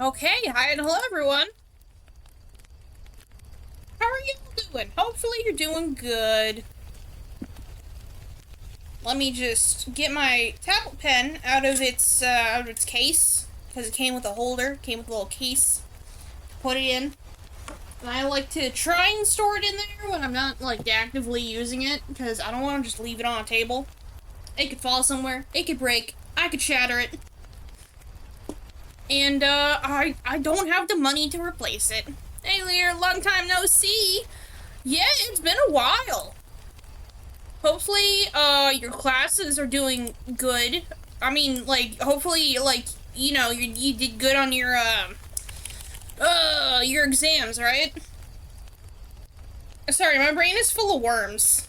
Okay, hi and hello everyone. How are you doing? Hopefully you're doing good. Let me just get my tablet pen out of its case because it came with a holder, came with a little case to put it in. And I like to try and store it in there when I'm not like actively using it because I don't want to just leave it on a table. It could fall somewhere, it could break, I could shatter it. And I don't have the money to replace it. Hey Lear, long time no see. Yeah, it's been a while. Hopefully, your classes are doing good. I mean, like, hopefully, like, you did good on your exams, right? Sorry, my brain is full of worms.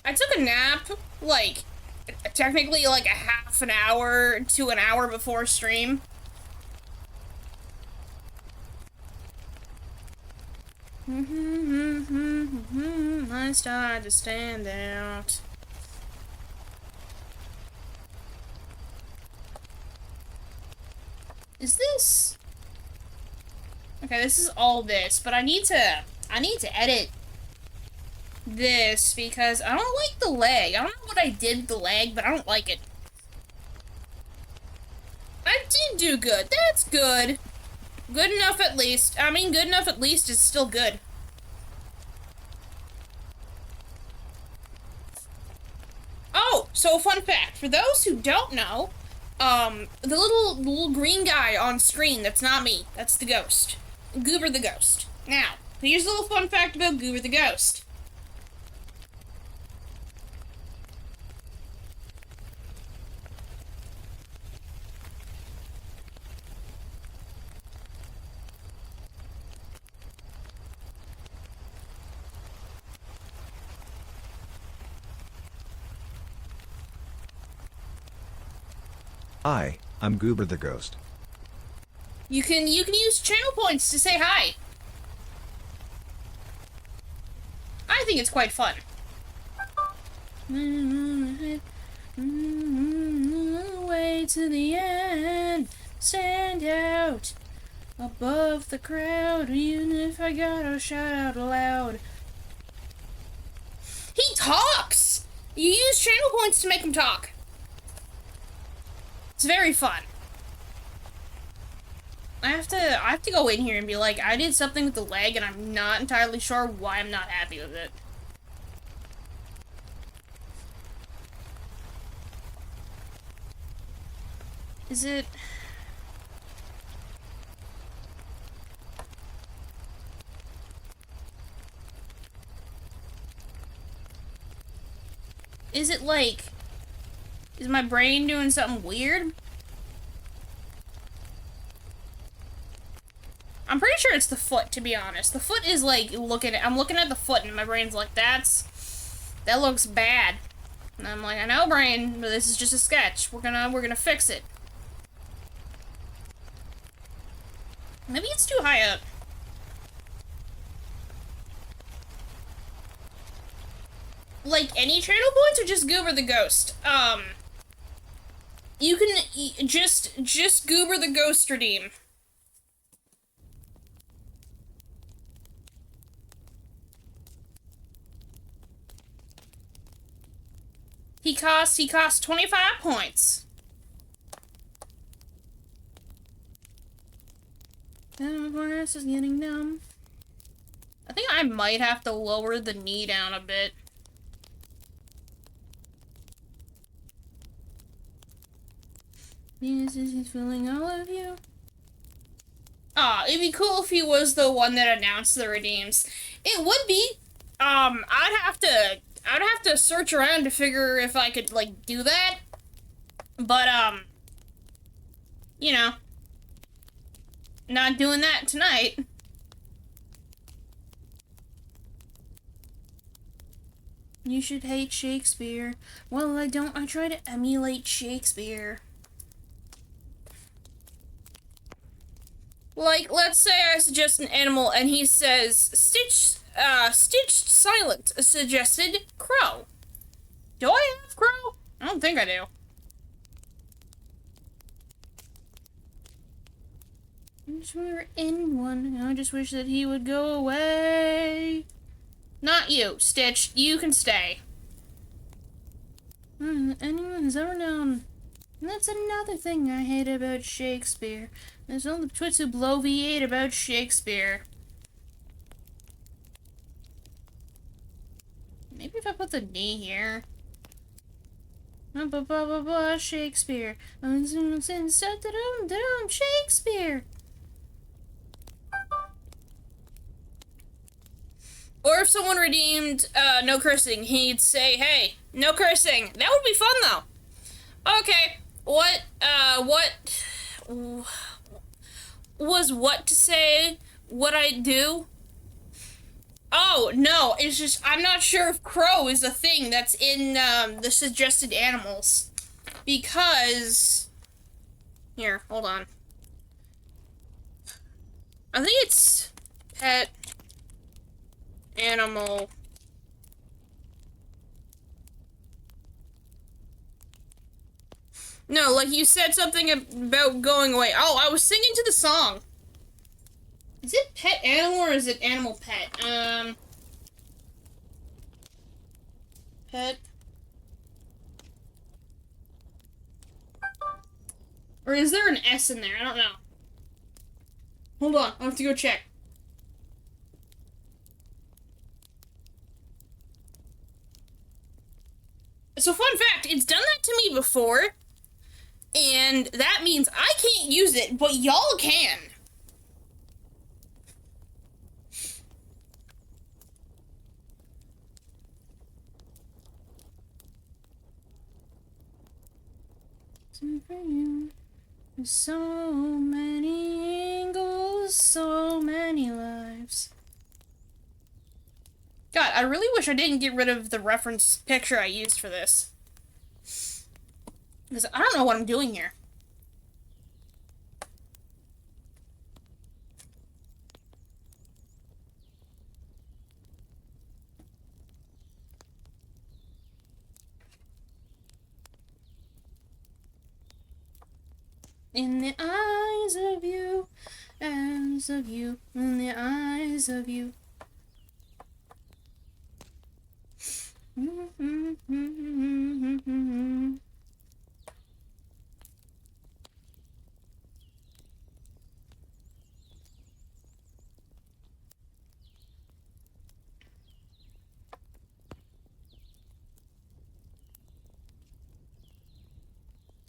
I took a nap, like, technically, like, a half an hour to an hour before stream. I started to stand out. Is this? Okay, this is all this, but I need to edit this because I don't like the lag. I don't know what I did with the lag, but I don't like it. I did do good. That's good. Good enough at least. I mean, good enough at least is still good. Oh, so fun fact. For those who don't know, the little green guy on screen, that's not me. That's the ghost. Goober the ghost. Now, here's a little fun fact about Goober the ghost. Hi, I'm Goober the Ghost. You can use channel points to say hi. I think it's quite fun. Way to the end, stand out above the crowd, even if I gotta shout out loud. He talks! You use channel points to make him talk. It's very fun. I have to go in here and be like, I did something with the leg and I'm not entirely sure why I'm not happy with it. Is it... Is it like... Is my brain doing something weird? I'm pretty sure it's the foot, to be honest. The foot is like I'm looking at the foot and my brain's like, that looks bad. And I'm like, I know, brain, but this is just a sketch. We're gonna fix it. Maybe it's too high up. Like any channel points or just Goober the Ghost? You can just Goober the Ghost redeem. He costs 25 points. And my ass is getting numb. I think I might have to lower the knee down a bit. Yes, he's feeling all of you. Ah, it'd be cool if he was the one that announced the redeems. It would be. I'd have to search around to figure if I could, like, do that. But, you know, not doing that tonight. You should hate Shakespeare. Well, I don't. I try to emulate Shakespeare. Like, let's say I suggest an animal and he says, stitched silent, suggested crow. Do I have crow? I don't think I do. wish we were in one. I just wish that he would go away. Not you, Stitch. You can stay. Anyone has ever known. And that's another thing I hate about Shakespeare. There's all the twits who blow V8 about Shakespeare. Maybe if I put the knee here. Shakespeare. Shakespeare. Or if someone redeemed no cursing, he'd say, hey, no cursing. That would be fun, though. Okay, what was what to say, what I do? Oh, no, it's just, I'm not sure if crow is a thing that's in, the suggested animals. Because, here, hold on. I think it's pet animal. No, like you said something about going away. Oh, I was singing to the song. Is it pet animal or is it animal pet? Pet. Or is there an S in there? I don't know. Hold on, I have to go check. So fun fact, it's done that to me before, and that means I can't use it, but y'all can. So many angles, so many lives. God, I really wish I didn't get rid of the reference picture I used for this. Because I don't know what I'm doing here. In the eyes of you, in the eyes of you.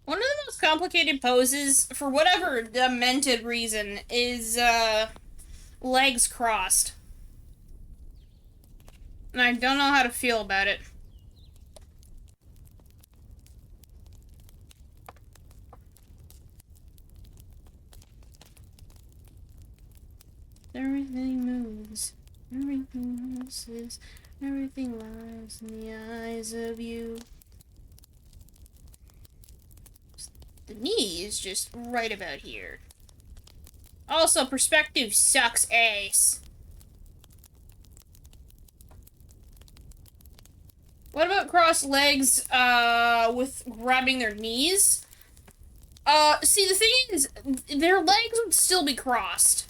One of the most complicated poses, for whatever demented reason, is, legs crossed. And I don't know how to feel about it. Everything moves, everything moves, everything lies in the eyes of you. The knee is just right about here. Also, perspective sucks ass. What about crossed legs, with grabbing their knees? See, the thing is, their legs would still be crossed.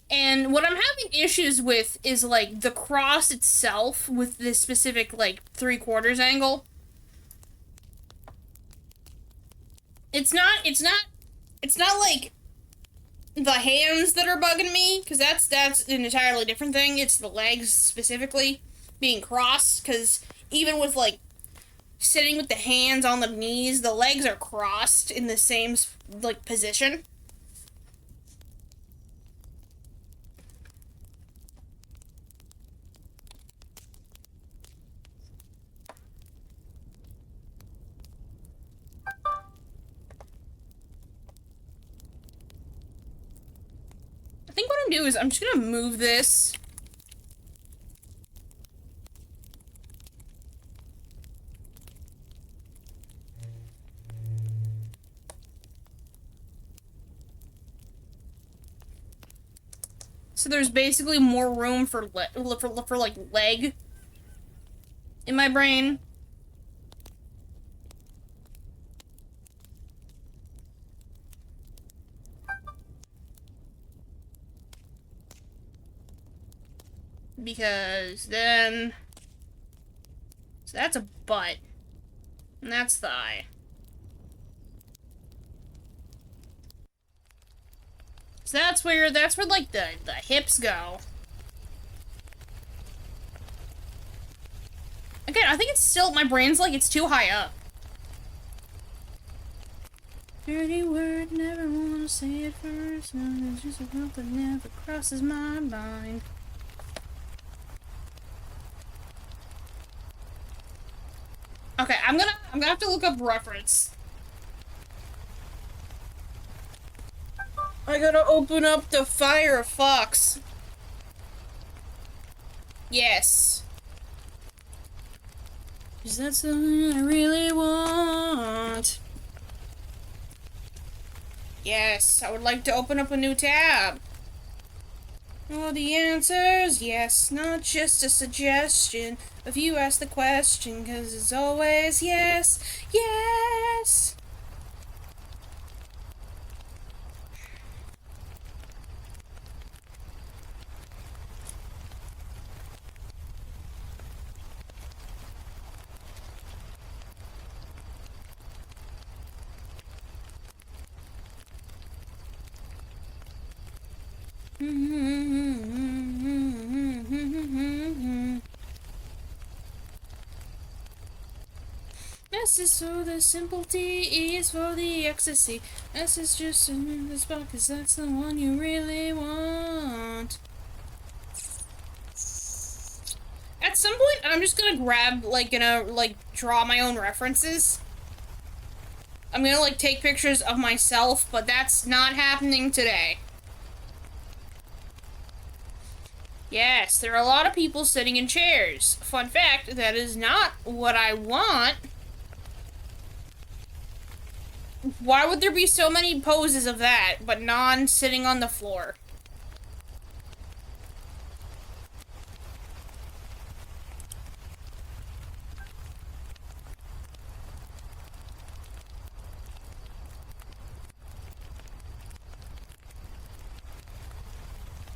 And what I'm having issues with is, like, the cross itself with this specific, like, 3/4 angle. It's not like the hands that are bugging me, because that's an entirely different thing. It's the legs specifically being crossed, because even with, like, sitting with the hands on the knees, the legs are crossed in the same, like, position. I think what I'm doing is I'm just gonna move this. So there's basically more room for like leg in my brain. because then... So that's a butt. And that's thigh. So that's where like the hips go. Again, I think it's still, my brain's like, it's too high up. Dirty word, never wanna say it first. No, it's just a thought that never crosses my mind. Okay, I'm gonna have to look up reference. I gotta open up the Firefox. Yes. Is that something I really want? Yes, I would like to open up a new tab. Well, the answer's yes, not just a suggestion. If you ask the question, 'cause it's always yes, yes. S is for the simple, T, E is for the ecstasy. S is just in the spot, 'cause that's the one you really want. At some point, I'm just gonna grab, like, draw my own references. I'm gonna, like, take pictures of myself, but that's not happening today. Yes, there are a lot of people sitting in chairs. Fun fact, that is not what I want. Why would there be so many poses of that, but none sitting on the floor?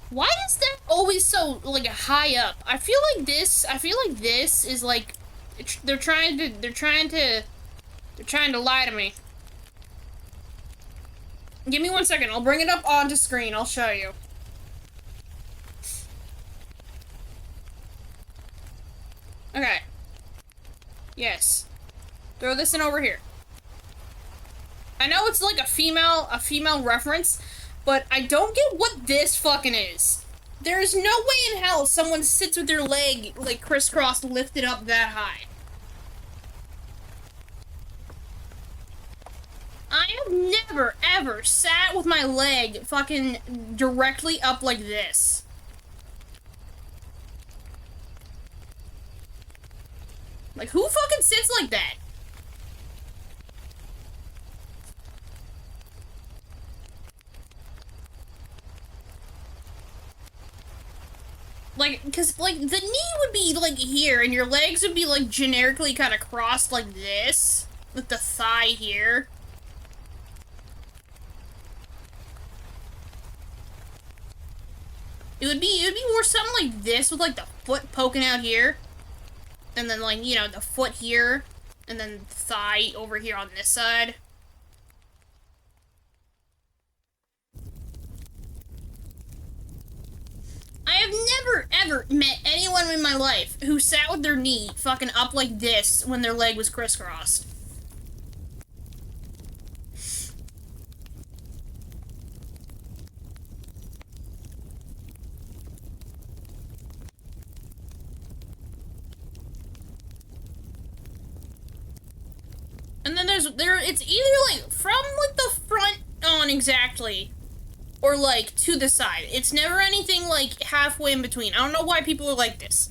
Why is that always so, like, high up? I feel like this is, like, they're trying to lie to me. Give me 1 second, I'll bring it up onto screen, I'll show you. Okay. Yes. Throw this in over here. I know it's like a female reference, but I don't get what this fucking is. There's no way in hell someone sits with their leg, like, crisscrossed, lifted up that high. I have never, ever sat with my leg fucking directly up like this. Like, who fucking sits like that? Like, cause, like, the knee would be, like, here, and your legs would be, like, generically kind of crossed like this, with the thigh here. It would be more something like this, with, like, the foot poking out here, and then, like, you know, the foot here, and then thigh over here on this side. I have never, ever met anyone in my life who sat with their knee fucking up like this when their leg was crisscrossed. And then it's either, like, from, like, the front on exactly, or, like, to the side. It's never anything, like, halfway in between. I don't know why people are like this.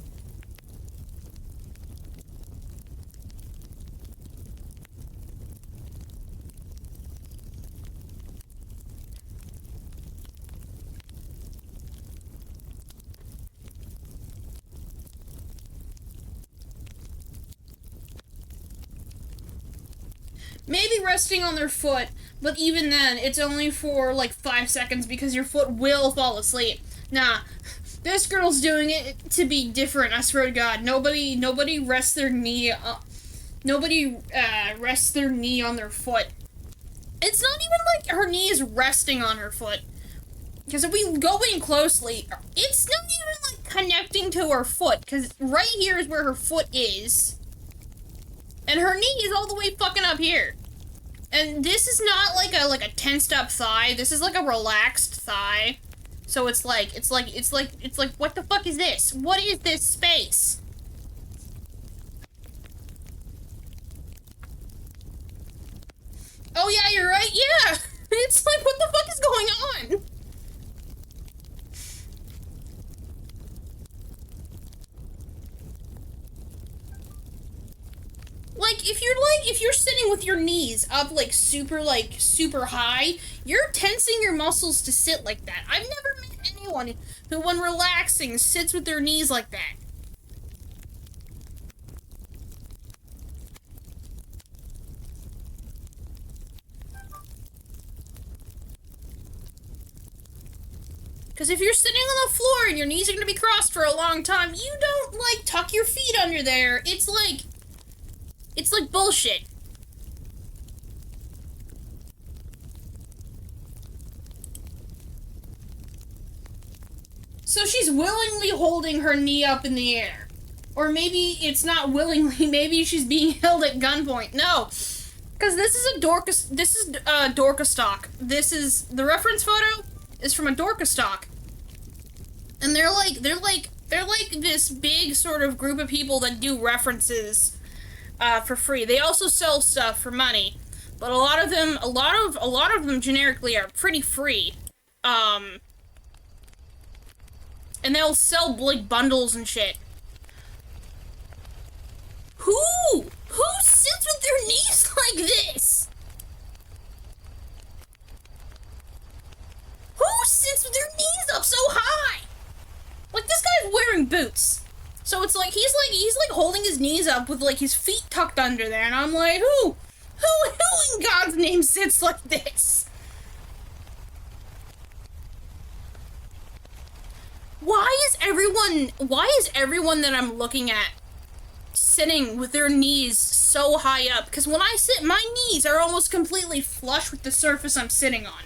Maybe resting on their foot, but even then, it's only for, like, 5 seconds because your foot will fall asleep. Nah, This girl's doing it to be different, I swear to God. Nobody rests their knee, rests their knee on their foot. It's not even like her knee is resting on her foot. Because if we go in closely, it's not even like connecting to her foot. Because right here is where her foot is. And her knee is all the way fucking up here. And this is not like a tensed up thigh. This is like a relaxed thigh. So it's like, what the fuck is this? What is this space? Oh yeah, you're right, yeah! It's like, what the fuck is going on? If you're sitting with your knees up, super high, you're tensing your muscles to sit like that. I've never met anyone who, when relaxing, sits with their knees like that. Because if you're sitting on the floor and your knees are going to be crossed for a long time, you don't, tuck your feet under there. It's like bullshit. So she's willingly holding her knee up in the air. Or maybe it's not willingly, maybe she's being held at gunpoint. No. Because this is Dorkastock. The reference photo is from a Dorkastock. And they're like this big sort of group of people that do references for free. They also sell stuff for money, but a lot of them generically are pretty free. And they'll sell bundles and shit. Who sits with their knees like this? Who sits with their knees up so high? Like, this guy's wearing boots. So it's like he's holding his knees up with his feet tucked under there, and I'm like, who in God's name sits like this? Why is everyone that I'm looking at sitting with their knees so high up? Because when I sit, my knees are almost completely flush with the surface I'm sitting on.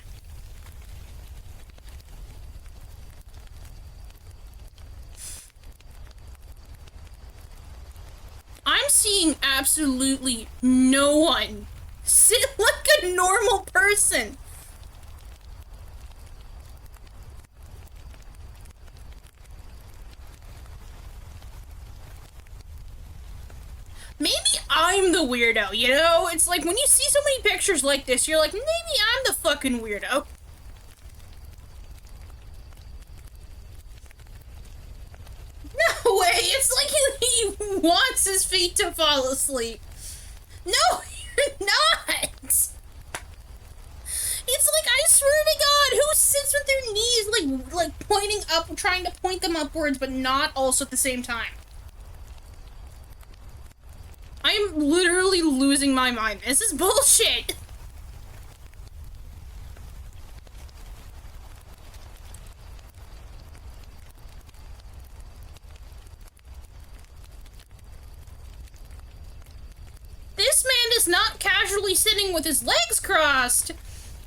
I'm seeing absolutely no one sit like a normal person. Maybe I'm the weirdo, you know? It's like when you see so many pictures like this, you're like, maybe I'm the fucking weirdo. No way! It's like he wants his feet to fall asleep. No, you're not! It's like, I swear to God, who sits with their knees, like pointing up, trying to point them upwards, but not also at the same time? I am literally losing my mind. This is bullshit! This man is not casually sitting with his legs crossed.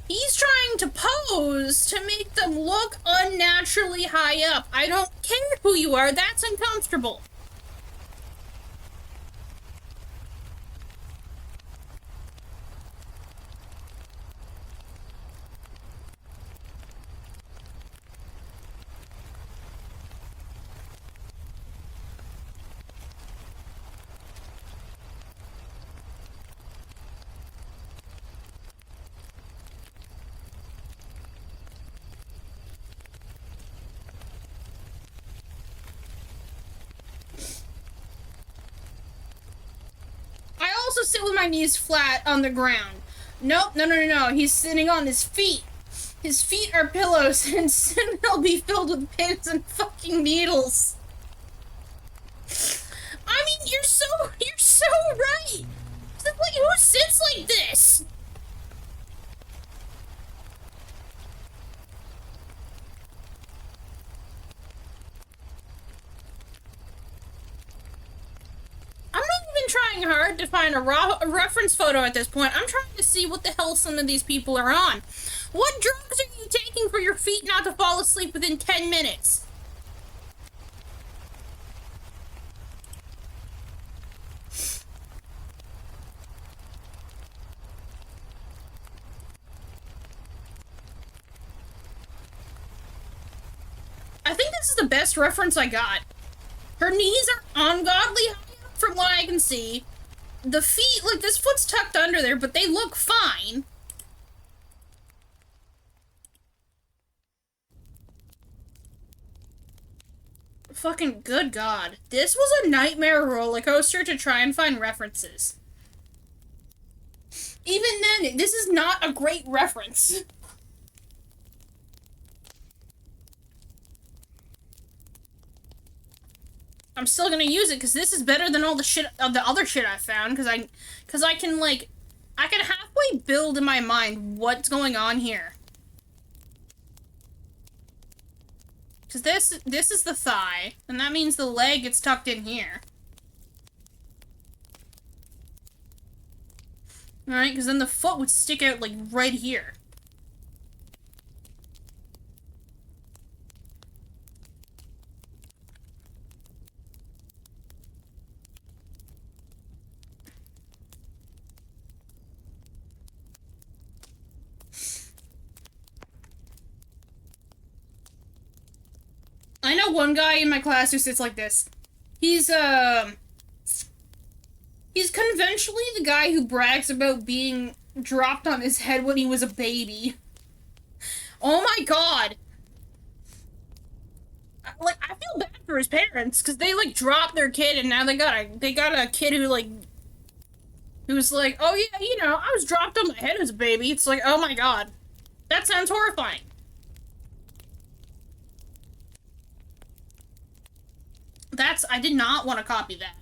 He's trying to pose to make them look unnaturally high up. I don't care who you are, that's uncomfortable. Also sit with my knees flat on the ground. Nope, no. He's sitting on his feet. His feet are pillows, and soon they'll be filled with pins and fucking needles. I mean, you're so right. It's like, who sits like this? to find a reference photo at this point. I'm trying to see what the hell some of these people are on. What drugs are you taking for your feet not to fall asleep within 10 minutes? I think this is the best reference I got. Her knees are ungodly high up from what I can see. The feet, like, this foot's tucked under there, but they look fine. Fucking good God. This was a nightmare roller coaster to try and find references. Even then, this is not a great reference. I'm still gonna use it because this is better than all the shit, the other shit I found. Because I can like, I can halfway build in my mind what's going on here. Because this is the thigh, and that means the leg gets tucked in here. All right, because then the foot would stick out like right here. I know one guy in my class who sits like this. He's conventionally the guy who brags about being dropped on his head when he was a baby. Oh my God. Like, I feel bad for his parents, because they, like, dropped their kid, and now they got a kid who, like, who's like, oh yeah, you know, I was dropped on my head as a baby. It's like, oh my God. That sounds horrifying. I did not want to copy that.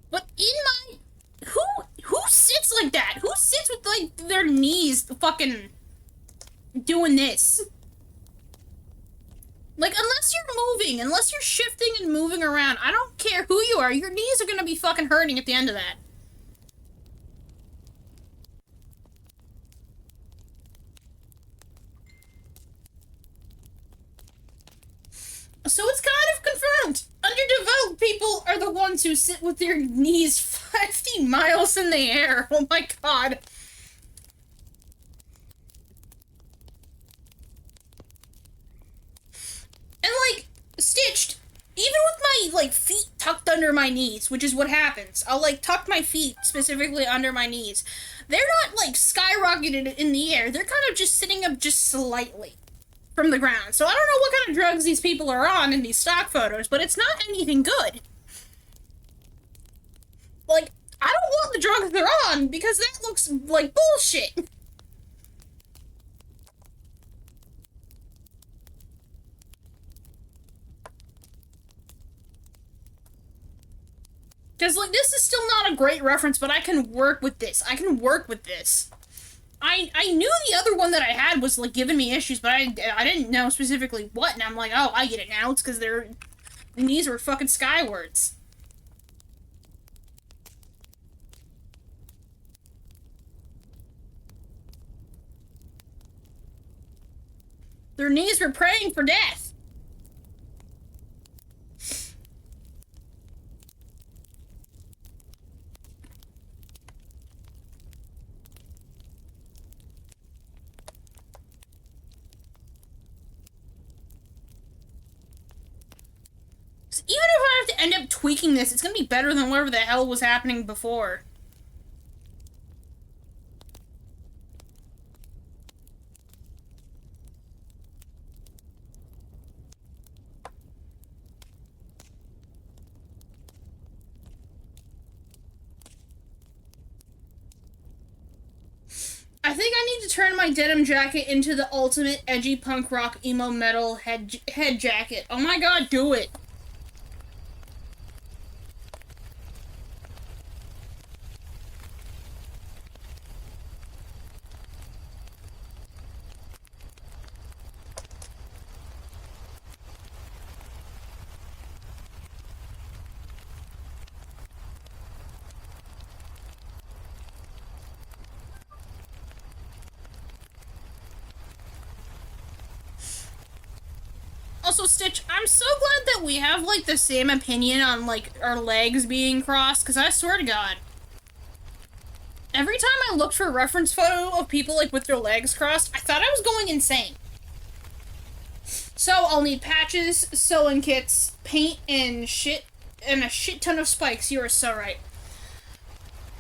But in my... Who sits like that? Who sits with, like, their knees fucking doing this? Like, unless you're moving, unless you're shifting and moving around, I don't care who you are, your knees are gonna be fucking hurting at the end of that. So it's kind of confirmed. Underdeveloped people are the ones who sit with their knees 50 miles in the air. Oh my God. And like, stitched, even with my like feet tucked under my knees, which is what happens. I'll like tuck my feet specifically under my knees. They're not like skyrocketed in the air. They're kind of just sitting up just slightly from the ground. So I don't know what kind of drugs these people are on in these stock photos, but it's not anything good. Like, I don't want the drugs they're on because that looks like bullshit. Because, like, this is still not a great reference, but I can work with this. I can work with this. I knew the other one that I had was, like, giving me issues, but I didn't know specifically what, and I'm like, oh, I get it now. It's because their knees were fucking skywards. Their knees were praying for death. Even if I have to end up tweaking this, it's gonna be better than whatever the hell was happening before. I think I need to turn my denim jacket into the ultimate edgy punk rock emo metal head jacket. Oh my God, do it. Also, Stitch, I'm so glad that we have, like, the same opinion on, like, our legs being crossed, because I swear to God, every time I looked for a reference photo of people, like, with their legs crossed, I thought I was going insane. So, I'll need patches, sewing kits, paint, and shit, and a shit ton of spikes. You are so right.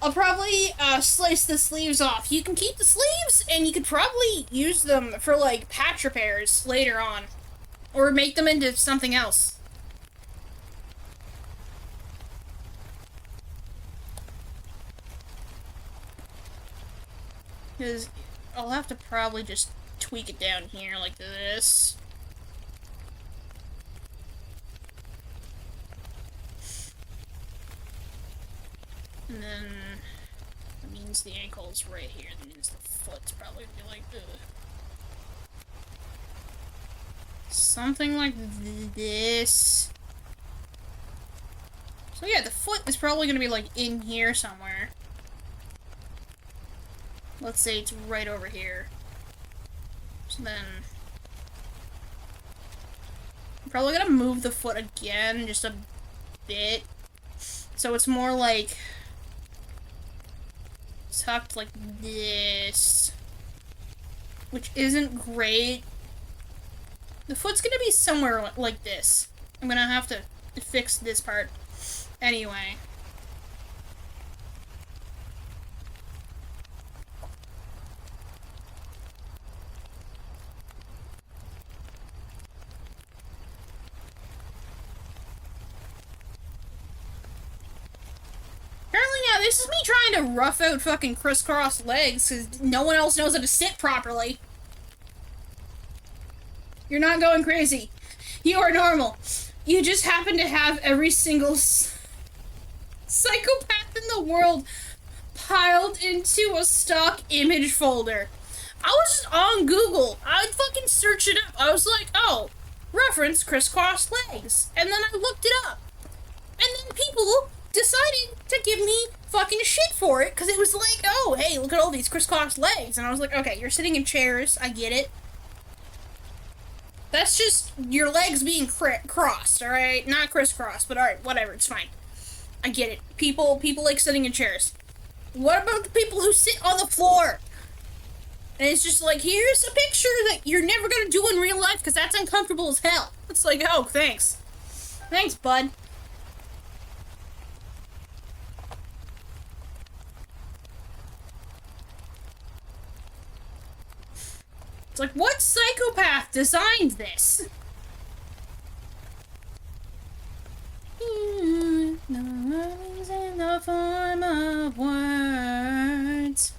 I'll probably, slice the sleeves off. You can keep the sleeves, and you could probably use them for, like, patch repairs later on. Or make them into something else. Because I'll have to probably just tweak it down here like this. And then that means the ankle's right here. That means the foot's probably gonna be like something like this. So yeah, the foot is probably gonna be like in here somewhere. Let's say it's right over here. So then I'm probably gonna move the foot again just a bit. So it's more like tucked like this. Which isn't great. The foot's gonna be somewhere like this. I'm gonna have to fix this part. Anyway. Apparently, yeah, this is me trying to rough out fucking crisscross legs because no one else knows how to sit properly. You're not going crazy. You are normal. You just happen to have every single psychopath in the world piled into a stock image folder. I was just on Google. I fucking searched it up. I was like, oh, reference crisscross legs. And then I looked it up. And then people decided to give me fucking shit for it because it was like, oh, hey, look at all these crisscross legs. And I was like, okay, you're sitting in chairs. I get it. That's just your legs being crossed, alright? Not crisscrossed, but alright, whatever, it's fine. I get it. People like sitting in chairs. What about the people who sit on the floor? And it's just like, here's a picture that you're never gonna do in real life because that's uncomfortable as hell. It's like, oh, thanks. Thanks, bud. It's like, what psychopath designed this? Noise in the form of words.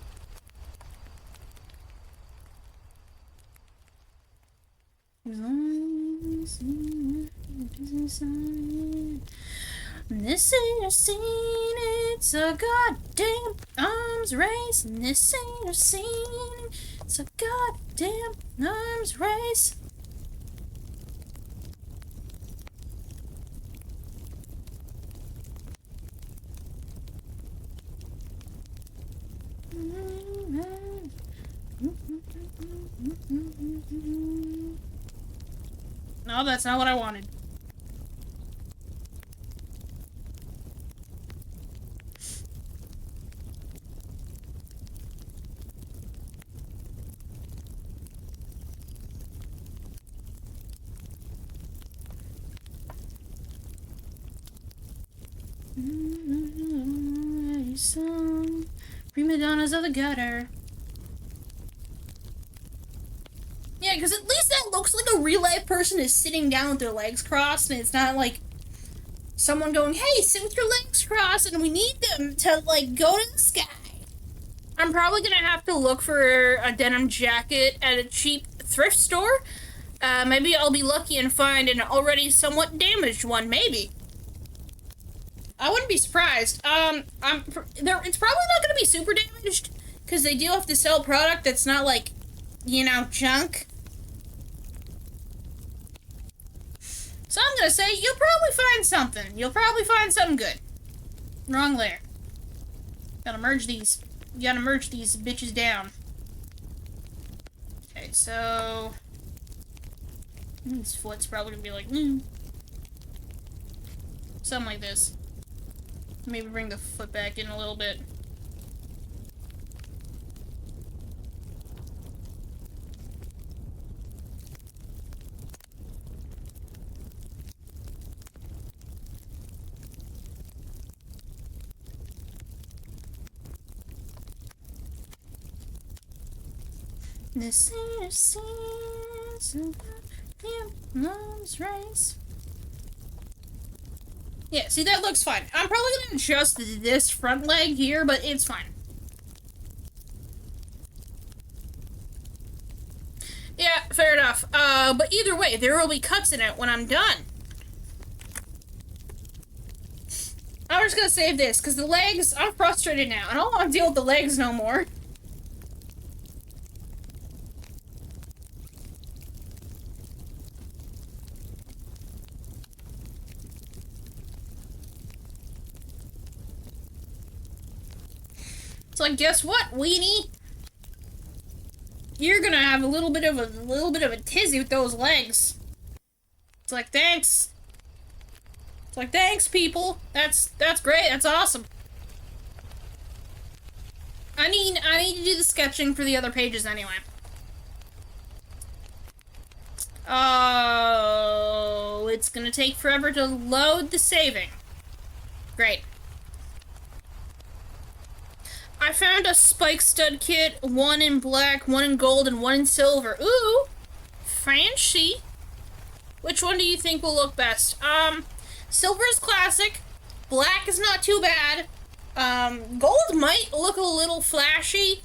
This ain't a scene, it's a goddamn arms race. And this ain't a scene, it's a goddamn arms race. No, that's not what I wanted. Some prima donnas of the gutter. Yeah, because at least that looks like a real life person is sitting down with their legs crossed, and it's not like someone going, hey, sit with your legs crossed, and we need them to, like, go to the sky. I'm probably gonna have to look for a denim jacket at a cheap thrift store. Maybe I'll be lucky and find an already somewhat damaged one, maybe. I wouldn't be surprised. It's probably not gonna be super damaged, because they do have to sell product that's not, like, you know, junk. So I'm gonna say, you'll probably find something. You'll probably find something good. Wrong layer. Gotta merge these bitches down. Okay, so His foot's probably gonna be like, something like this. Maybe bring the foot back in a little bit. This is season of love's race. Yeah, see, that looks fine. I'm probably gonna adjust this front leg here, but it's fine. Yeah, fair enough. But either way, there will be cuts in it when I'm done. I'm just gonna save this, because the legs, I'm frustrated now. I don't want to deal with the legs no more. It's like, guess what, weenie? You're gonna have a little bit of a tizzy with those legs. It's like, thanks. It's like, thanks, people. That's great. That's awesome. I need to do the sketching for the other pages anyway. Oh, it's gonna take forever to load the saving. Great. I found a spike stud kit, one in black, one in gold, and one in silver. Ooh, fancy. Which one do you think will look best? Silver is classic. Black is not too bad. Gold might look a little flashy.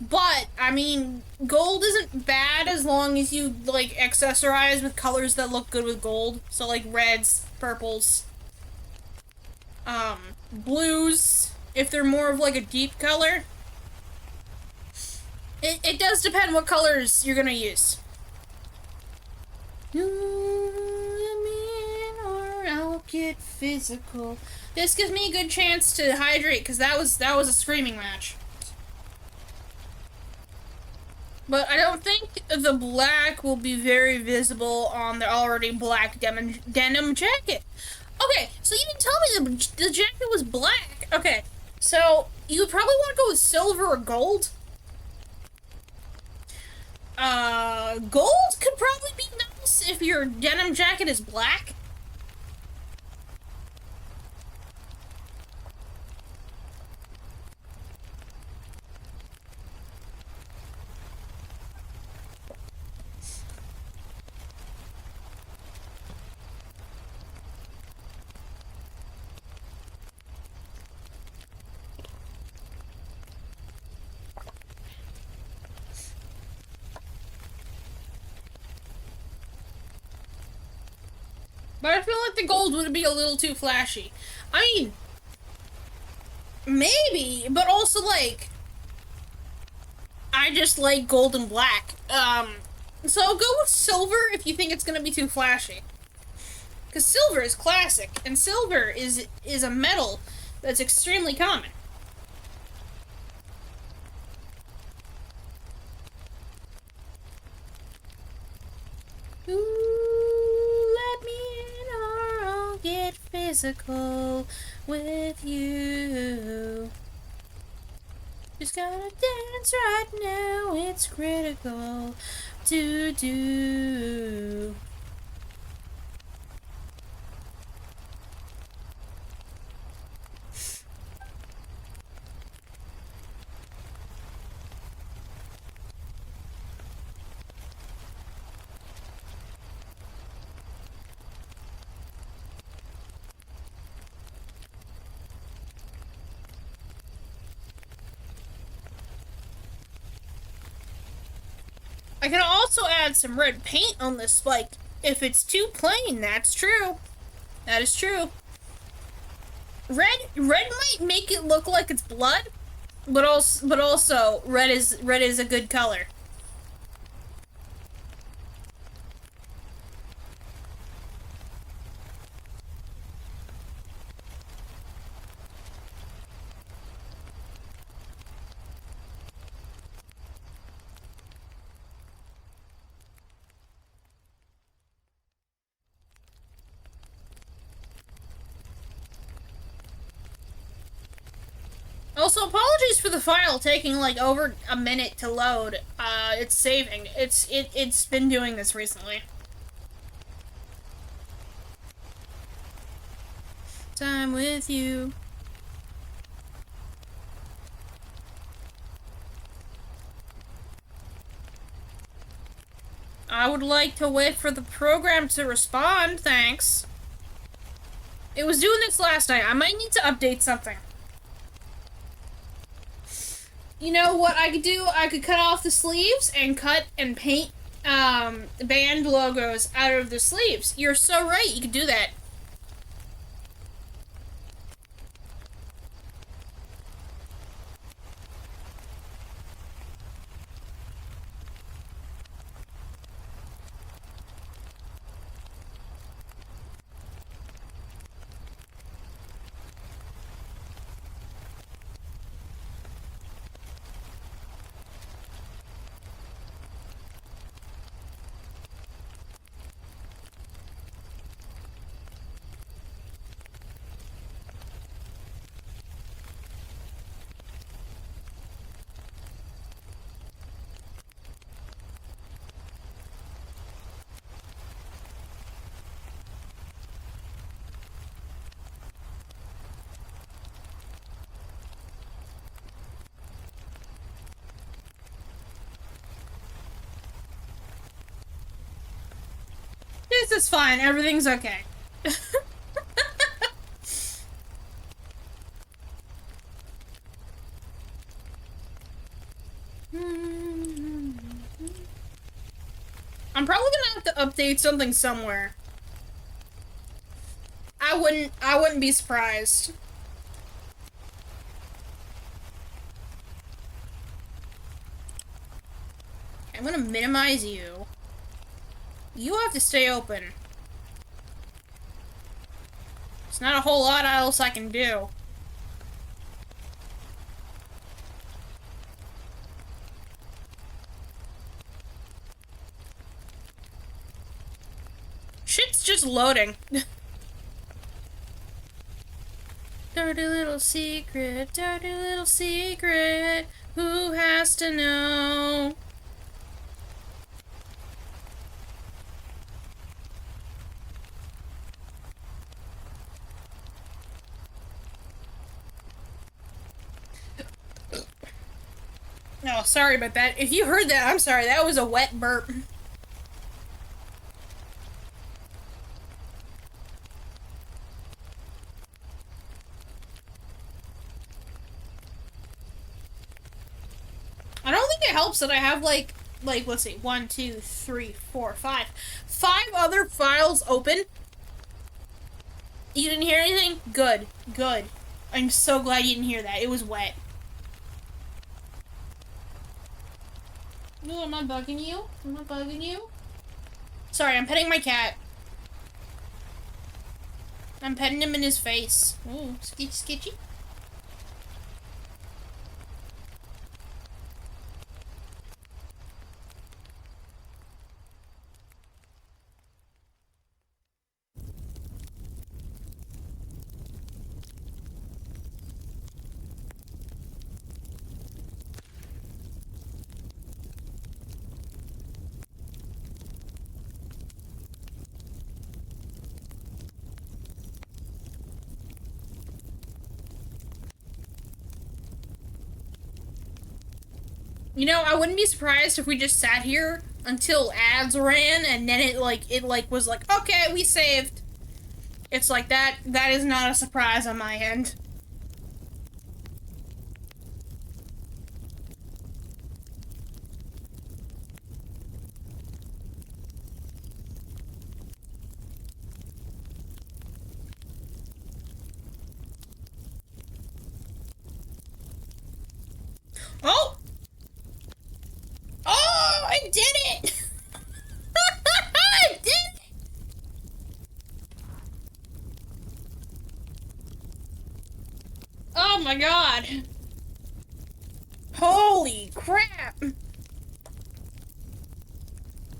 But, I mean, gold isn't bad as long as you, like, accessorize with colors that look good with gold. So, like, reds, purples, blues, if they're more of, like, a deep color. It does depend what colors you're gonna use. Or I'll get physical. This gives me a good chance to hydrate, because that was a screaming match. But I don't think the black will be very visible on the already black denim jacket. Okay, so you didn't tell me the jacket was black. Okay, so you would probably want to go with silver or gold. Gold could probably be nice if your denim jacket is black. But I feel like the gold would be a little too flashy. I mean, maybe, but also, like, I just like gold and black. So go with silver if you think it's gonna be too flashy. Because silver is classic, and silver is a metal that's extremely common. Ooh, let me in or I'll get physical with you. Just gotta dance right now, it's critical to do. I can also add some red paint on this spike. If it's too plain, that's true. That is true. Red might make it look like it's blood, but also red is a good color. Also, apologies for the file taking like over a minute to load. It's saving. It's been doing this recently. Time with you. I would like to wait for the program to respond, thanks. It was doing this last night. I might need to update something. You know what I could do? I could cut off the sleeves and cut and paint band logos out of the sleeves. You're so right, you could do that. This is fine. Everything's okay. I'm probably gonna have to update something somewhere. I wouldn't be surprised. I'm gonna minimize you. You have to stay open. There's not a whole lot else I can do. Shit's just loading. Dirty little secret, who has to know? Oh, sorry about that. If you heard that, I'm sorry. That was a wet burp. I don't think it helps that I have like, let's see, 1, 2, 3, 4, 5. 5 other files open. You didn't hear anything? Good. Good. I'm so glad you didn't hear that. It was wet. No, am I bugging you? Am I bugging you? Sorry, I'm petting my cat. I'm petting him in his face. Ooh, skitchy skitchy. You know, I wouldn't be surprised if we just sat here until ads ran and then it was like, okay, we saved. It's like that is not a surprise on my end. Oh! Oh, I did it! I did it! Oh my god. Holy crap.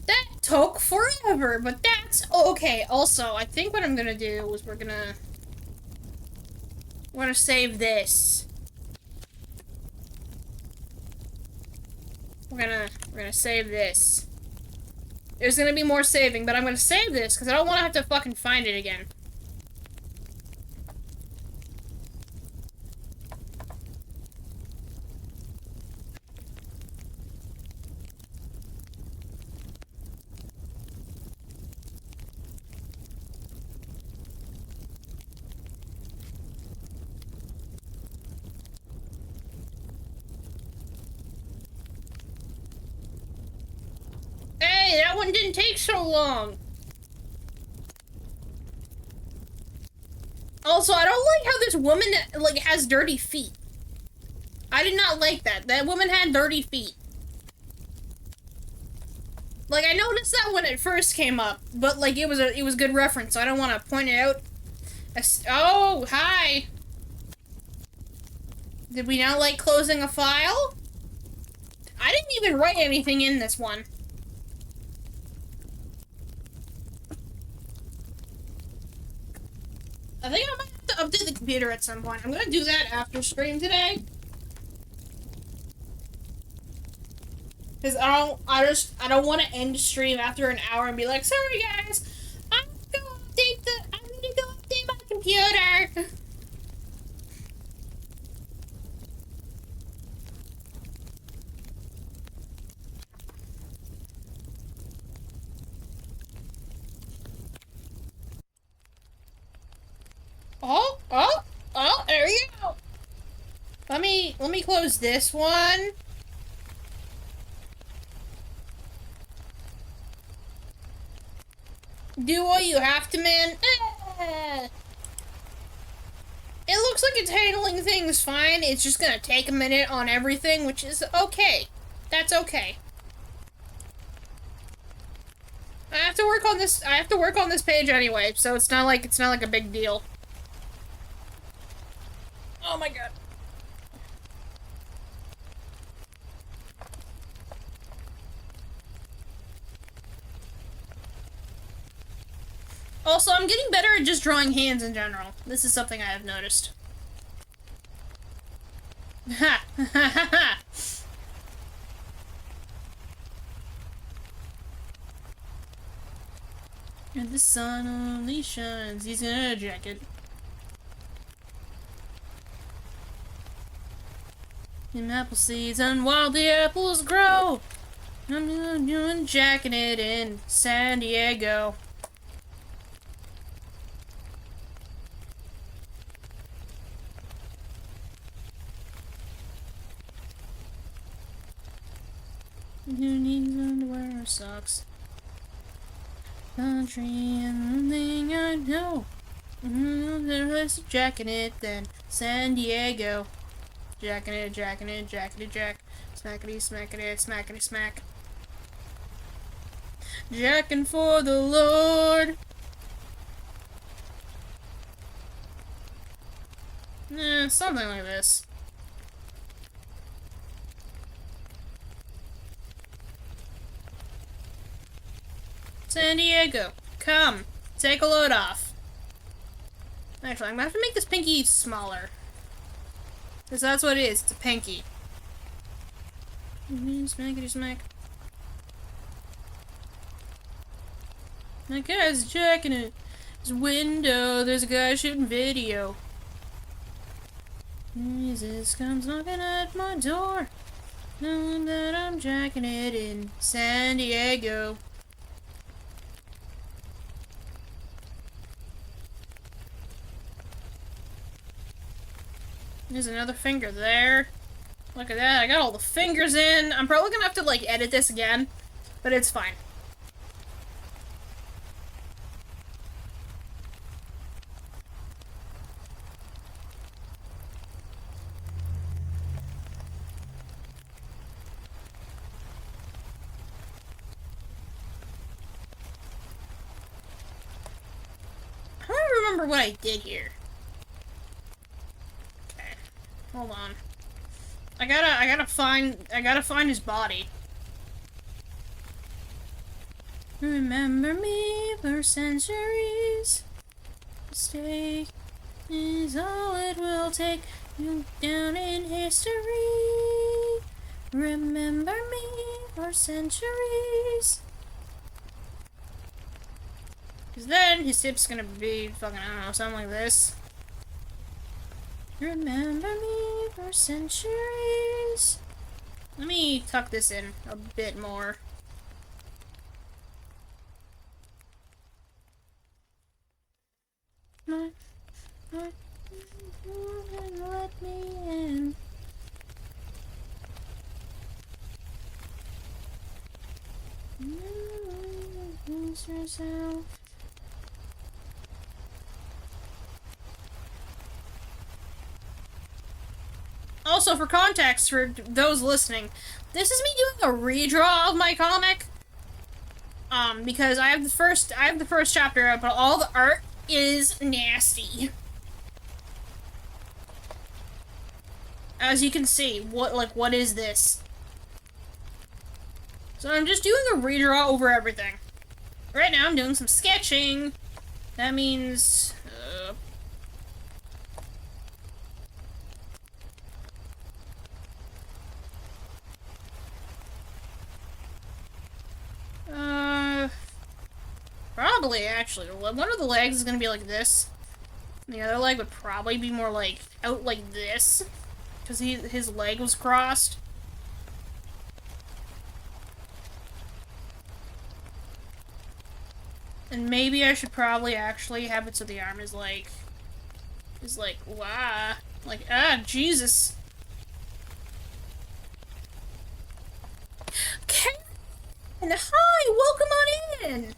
That took forever, but that's okay. Also, I think what I'm gonna do is we're gonna save this. we're gonna save this. There's gonna be more saving, but I'm gonna save this because I don't want to have to fucking find it again. Hey, that one didn't take so long. Also, I don't like how this woman, like, has dirty feet. I did not like that. That woman had dirty feet. Like, I noticed that when it first came up, but, like, it was good reference, so I don't want to point it out. Oh, hi! Did we not like closing a file? I didn't even write anything in this one. I think I might have to update the computer at some point. I'm gonna do that after stream today. Cause I don't want to end stream after an hour and be like, sorry guys, I'm gonna go update my computer. Oh, there you go. Let me close this one. Do what you have to, man. It looks like it's handling things fine. It's just gonna take a minute on everything, which is okay. That's okay. I have to work on this page anyway, so it's not like a big deal. Oh my god. Also, I'm getting better at just drawing hands in general. This is something I have noticed. Ha! Ha ha ha! And the sun only shines. He's in a jacket. In apple seeds and while the apples grow, I'm doing jacking it in San Diego. Who needs underwear or socks? Country and the thing I know. There's jacking it then San Diego. Jacking it, jackity jack. Smackity, smackity, smackity, smack. Jacking for the Lord. Something like this. San Diego, come, take a load off. Actually, I'm gonna have to make this pinky smaller. Because that's what it is, it's a pinky. Smackity smack. That guy's jacking it. His window, there's a guy shooting video. Jesus comes knocking at my door. Knowing that I'm jacking it in San Diego. There's another finger there. Look at that, I got all the fingers in. I'm probably gonna have to, like, edit this again, but it's fine. I don't remember what I did here. Hold on. I gotta find his body. Remember me for centuries. Mistake is all it will take. You down in history. Remember me for centuries. Because then his tip's gonna be fucking, I don't know, something like this. Remember me for centuries. Let me tuck this in a bit more. Let me in. Lose yourself. Also, for context, for those listening, this is me doing a redraw of my comic. Because I have the first chapter up, but all the art is nasty. As you can see, what is this? So I'm just doing a redraw over everything. Right now I'm doing some sketching. That means, probably, actually. One of the legs is gonna be like this. And the other leg would probably be more like, out like this. Because his leg was crossed. And maybe I should probably actually have it so the arm is like, wow. Like, ah, Jesus. Karen! Hi, welcome on in!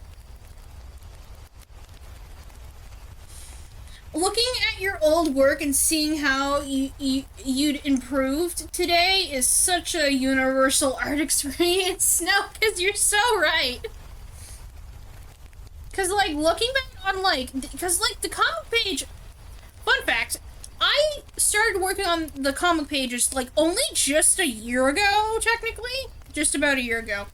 Looking at your old work and seeing how you'd improved today is such a universal art experience. No, because you're so right. Because, like, looking back on, like, because, like, the comic page... Fun fact, I started working on the comic pages, like, only just a year ago, technically. Just about a year ago.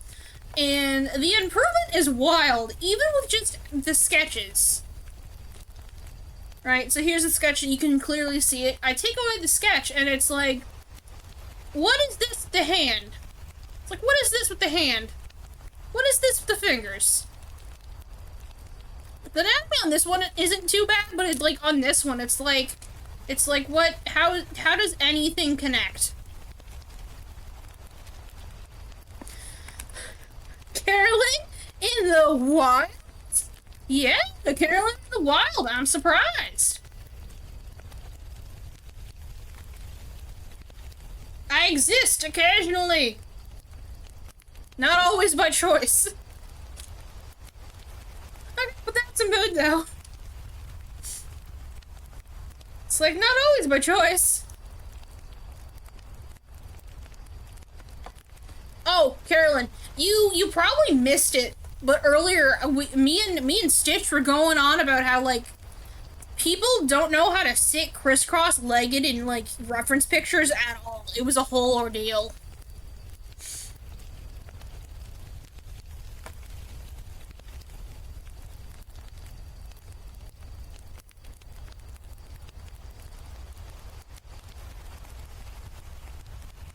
And the improvement is wild, even with just the sketches. Right, so here's a sketch, and you can clearly see it. I take away the sketch, and it's like, what is this with the hand? It's like, what is this with the hand? What is this with the fingers? The anatomy on this one isn't too bad, but it's like, on this one, it's like, what, how does anything connect? Carolyn in the wild? Yeah, Carolyn in the wild. I'm surprised. I exist occasionally. Not always by choice. Okay, but that's a mood though. It's like, not always by choice. Oh, Carolyn, you probably missed it. But earlier, me and Stitch were going on about how, like, people don't know how to sit crisscross-legged in, like, reference pictures at all. It was a whole ordeal.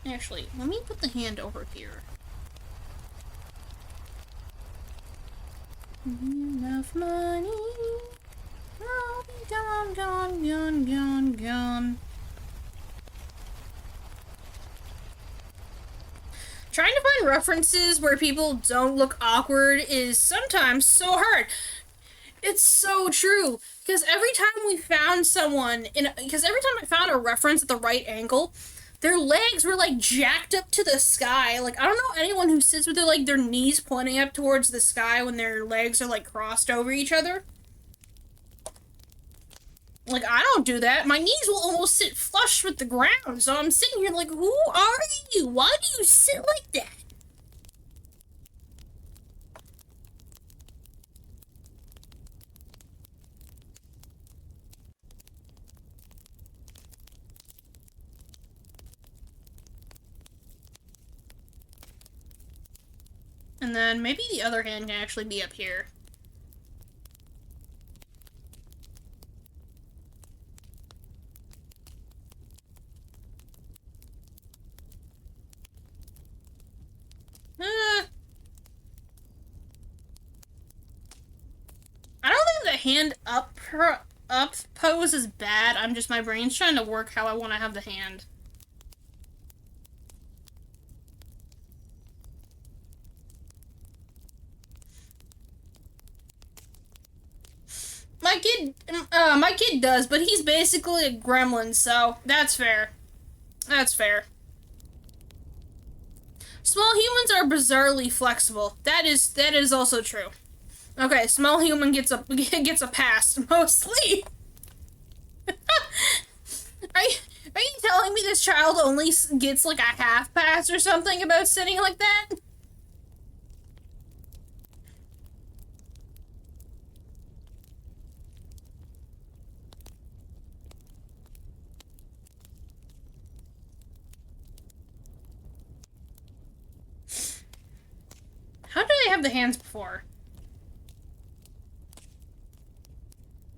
Actually, let me put the hand over here. Enough money, I'll be gone, gone, gone, gone, gone. Trying to find references where people don't look awkward is sometimes so hard. It's so true. Because every time we found someone, because every time I found a reference at the right angle, their legs were, like, jacked up to the sky. Like, I don't know anyone who sits with their knees pointing up towards the sky when their legs are, like, crossed over each other. Like, I don't do that. My knees will almost sit flush with the ground, so I'm sitting here like, who are you? Why do you sit like that? And then maybe the other hand can actually be up here. hand up pose is bad. I'm just, my brain's trying to work how I want to have the hand. My kid does, but he's basically a gremlin, so that's fair. That's fair. Small humans are bizarrely flexible. That is also true. Okay, small human gets a pass mostly. Are you telling me this child only gets like a half pass or something about sitting like that? How did I have the hands before?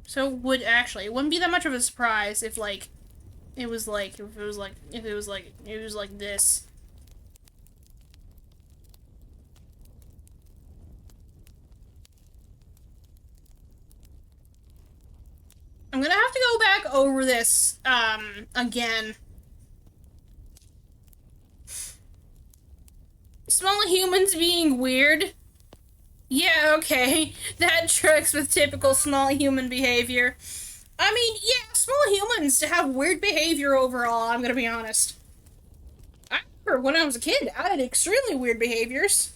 So it wouldn't be that much of a surprise if like it was like this. I'm gonna have to go back over this again. Small humans being weird. Yeah, okay. That tracks with typical small human behavior. I mean, yeah, small humans to have weird behavior overall, I'm gonna be honest. I remember when I was a kid, I had extremely weird behaviors.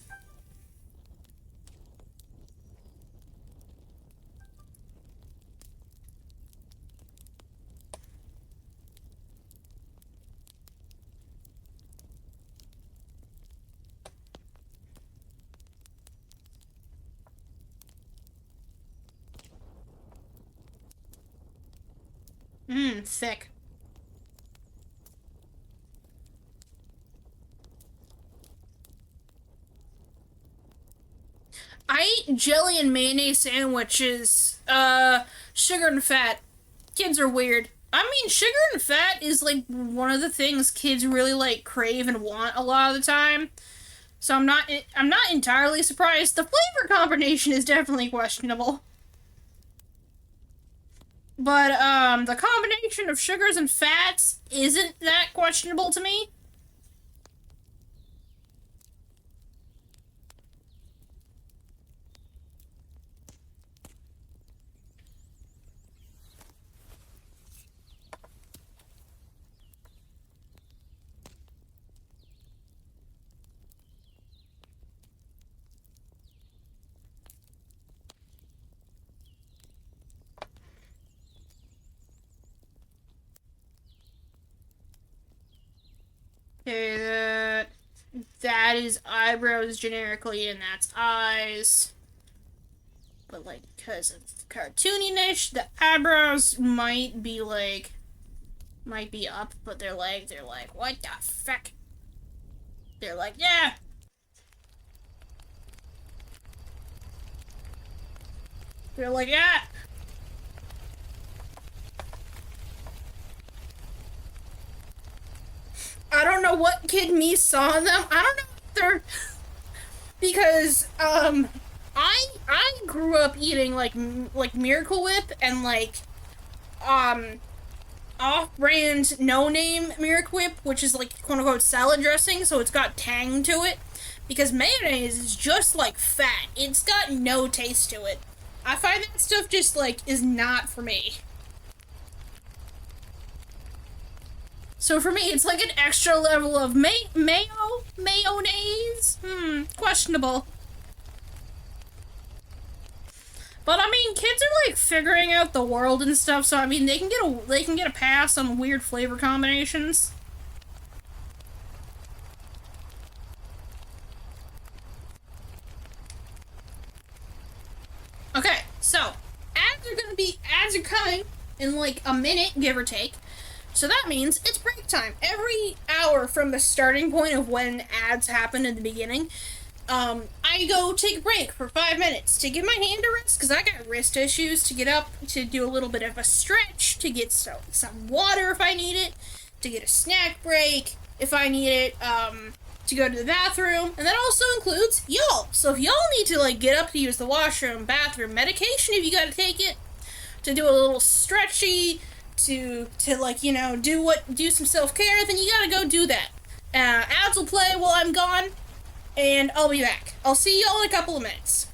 Thick. I eat jelly and mayonnaise sandwiches. Sugar and fat. Kids are weird. I mean, sugar and fat is like one of the things kids really like crave and want a lot of the time. So I'm not entirely surprised. The flavor combination is definitely questionable. But, the combination of sugars and fats isn't that questionable to me. Okay, that is eyebrows generically, and that's eyes. But, like, because of cartooniness, the eyebrows might be up, but they're like, what the fuck? They're like, yeah! They're like, yeah! I don't know what kid me saw in them. I don't know if they're... Because, I grew up eating, like Miracle Whip and, like, off-brand, no-name Miracle Whip, which is, like, quote-unquote salad dressing, so it's got tang to it. Because mayonnaise is just like fat. It's got no taste to it. I find that stuff just, like, is not for me. So for me, it's like an extra level of mayonnaise? Questionable. But I mean, kids are like figuring out the world and stuff, so I mean, they can get a pass on weird flavor combinations. Okay, so ads are coming in like a minute, give or take. So that means it's break time. Every hour from the starting point of when ads happen in the beginning, I go take a break for 5 minutes to give my hand a rest, because I got wrist issues, to get up, to do a little bit of a stretch, to get some water if I need it, to get a snack break if I need it, to go to the bathroom, and that also includes y'all. So if y'all need to like get up to use the washroom, bathroom, medication if you gotta take it, to do a little stretchy, to like, you know, do some self-care, then you gotta go do that. Ads will play while I'm gone, and I'll be back. I'll see y'all in a couple of minutes.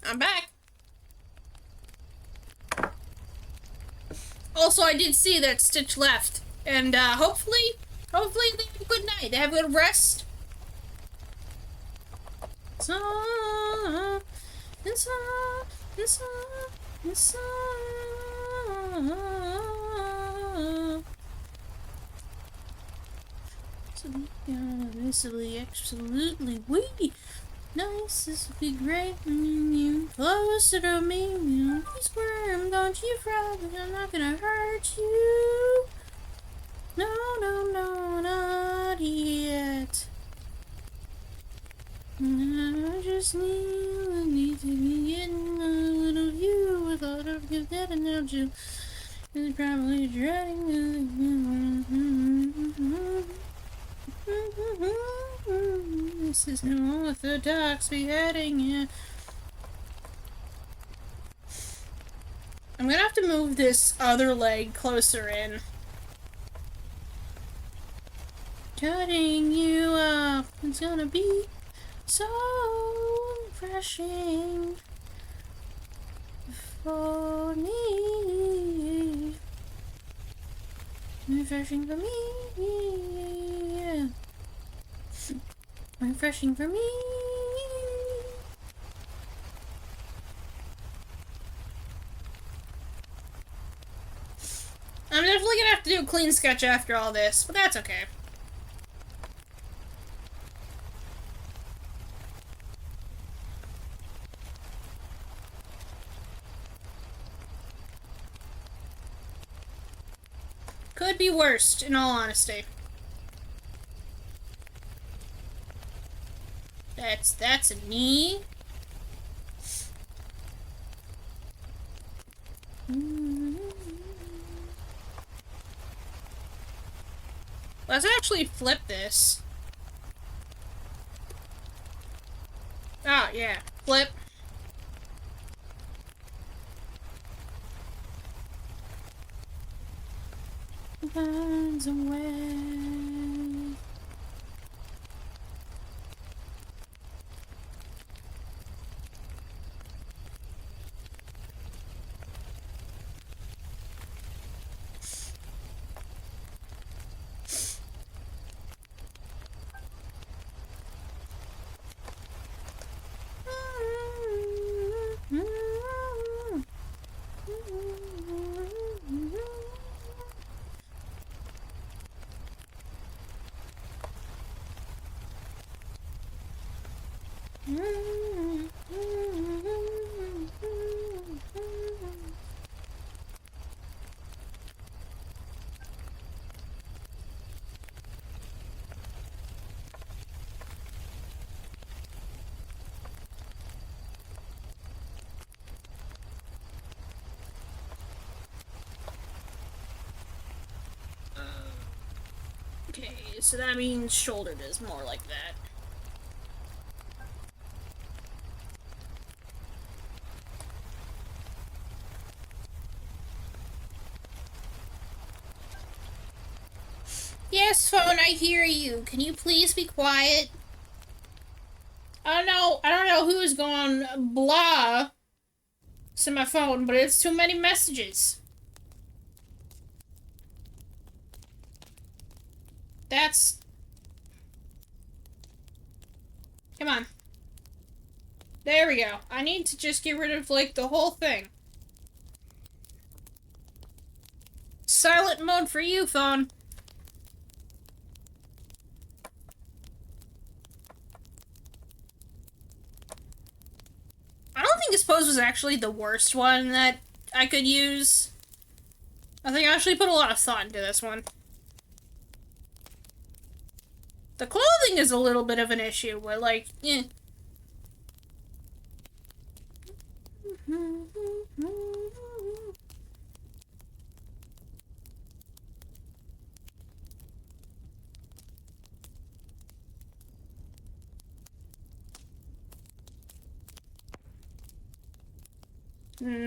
I'm back. Also, I did see that Stitch left, and hopefully they have a good night. They have a good rest. Absolutely, wee. Nice, this would be great. You closer to me, you squirm, don't you fret, I'm not gonna hurt you. No, no, no, not yet. I just need to be getting a little you. I thought I'd give that an angel. It's probably dreading. This is no orthodox beheading, yeah. I'm gonna have to move this other leg closer in. Cutting you up, it's gonna be so refreshing for me. Refreshing for me, yeah. Refreshing for me. I'm definitely gonna have to do a clean sketch after all this, but that's okay. Could be worse, in all honesty. That's a knee. Let's actually flip this. Oh, yeah. Flip. Finds a way. Okay, so that means shoulder does more like that. Yes, phone, I hear you. Can you please be quiet? I don't know who's going blah to my phone, but it's too many messages. That's... Come on. There we go. I need to just get rid of, like, the whole thing. Silent mode for you, phone. I don't think this pose was actually the worst one that I could use. I think I actually put a lot of thought into this one. The clothing is a little bit of an issue, but like, eh.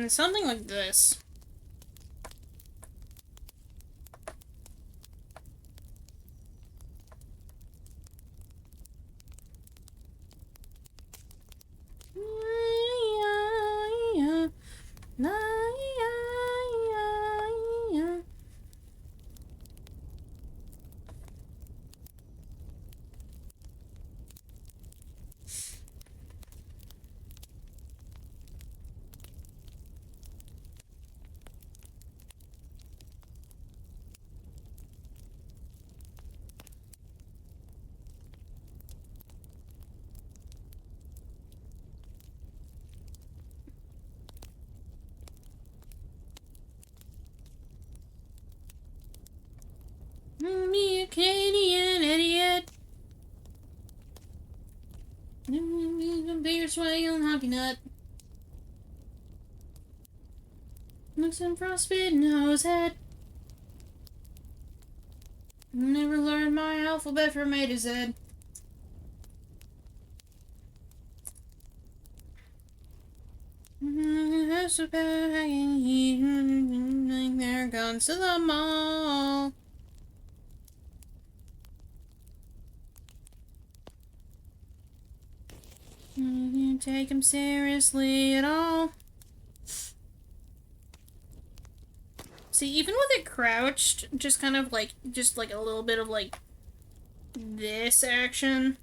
Something like this. sway on hockey nut. Looks and frostbitten nose head. Never learned my alphabet from A to Z. They're gone to the mall. You can't take him seriously at all. See, even with it crouched, just kind of like, just like a little bit of like this action.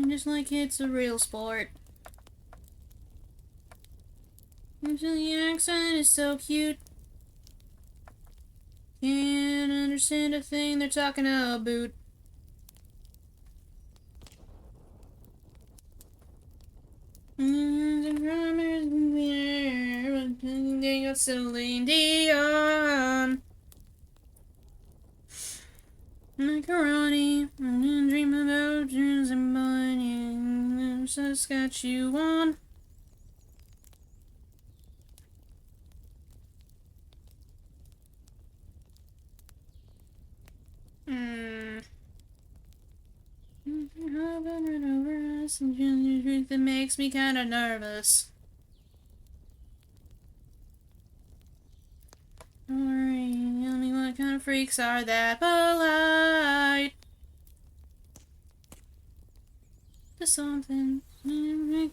Just like it's a real sport. The accent is so cute. Can't understand a thing they're talking about. The drummers in the air, they got Celine Dion. Macaroni, I dream about dreams and money. Saskatchewan. Over us and drink that makes me kind of nervous. Alright, tell me what kind of freaks are that polite to something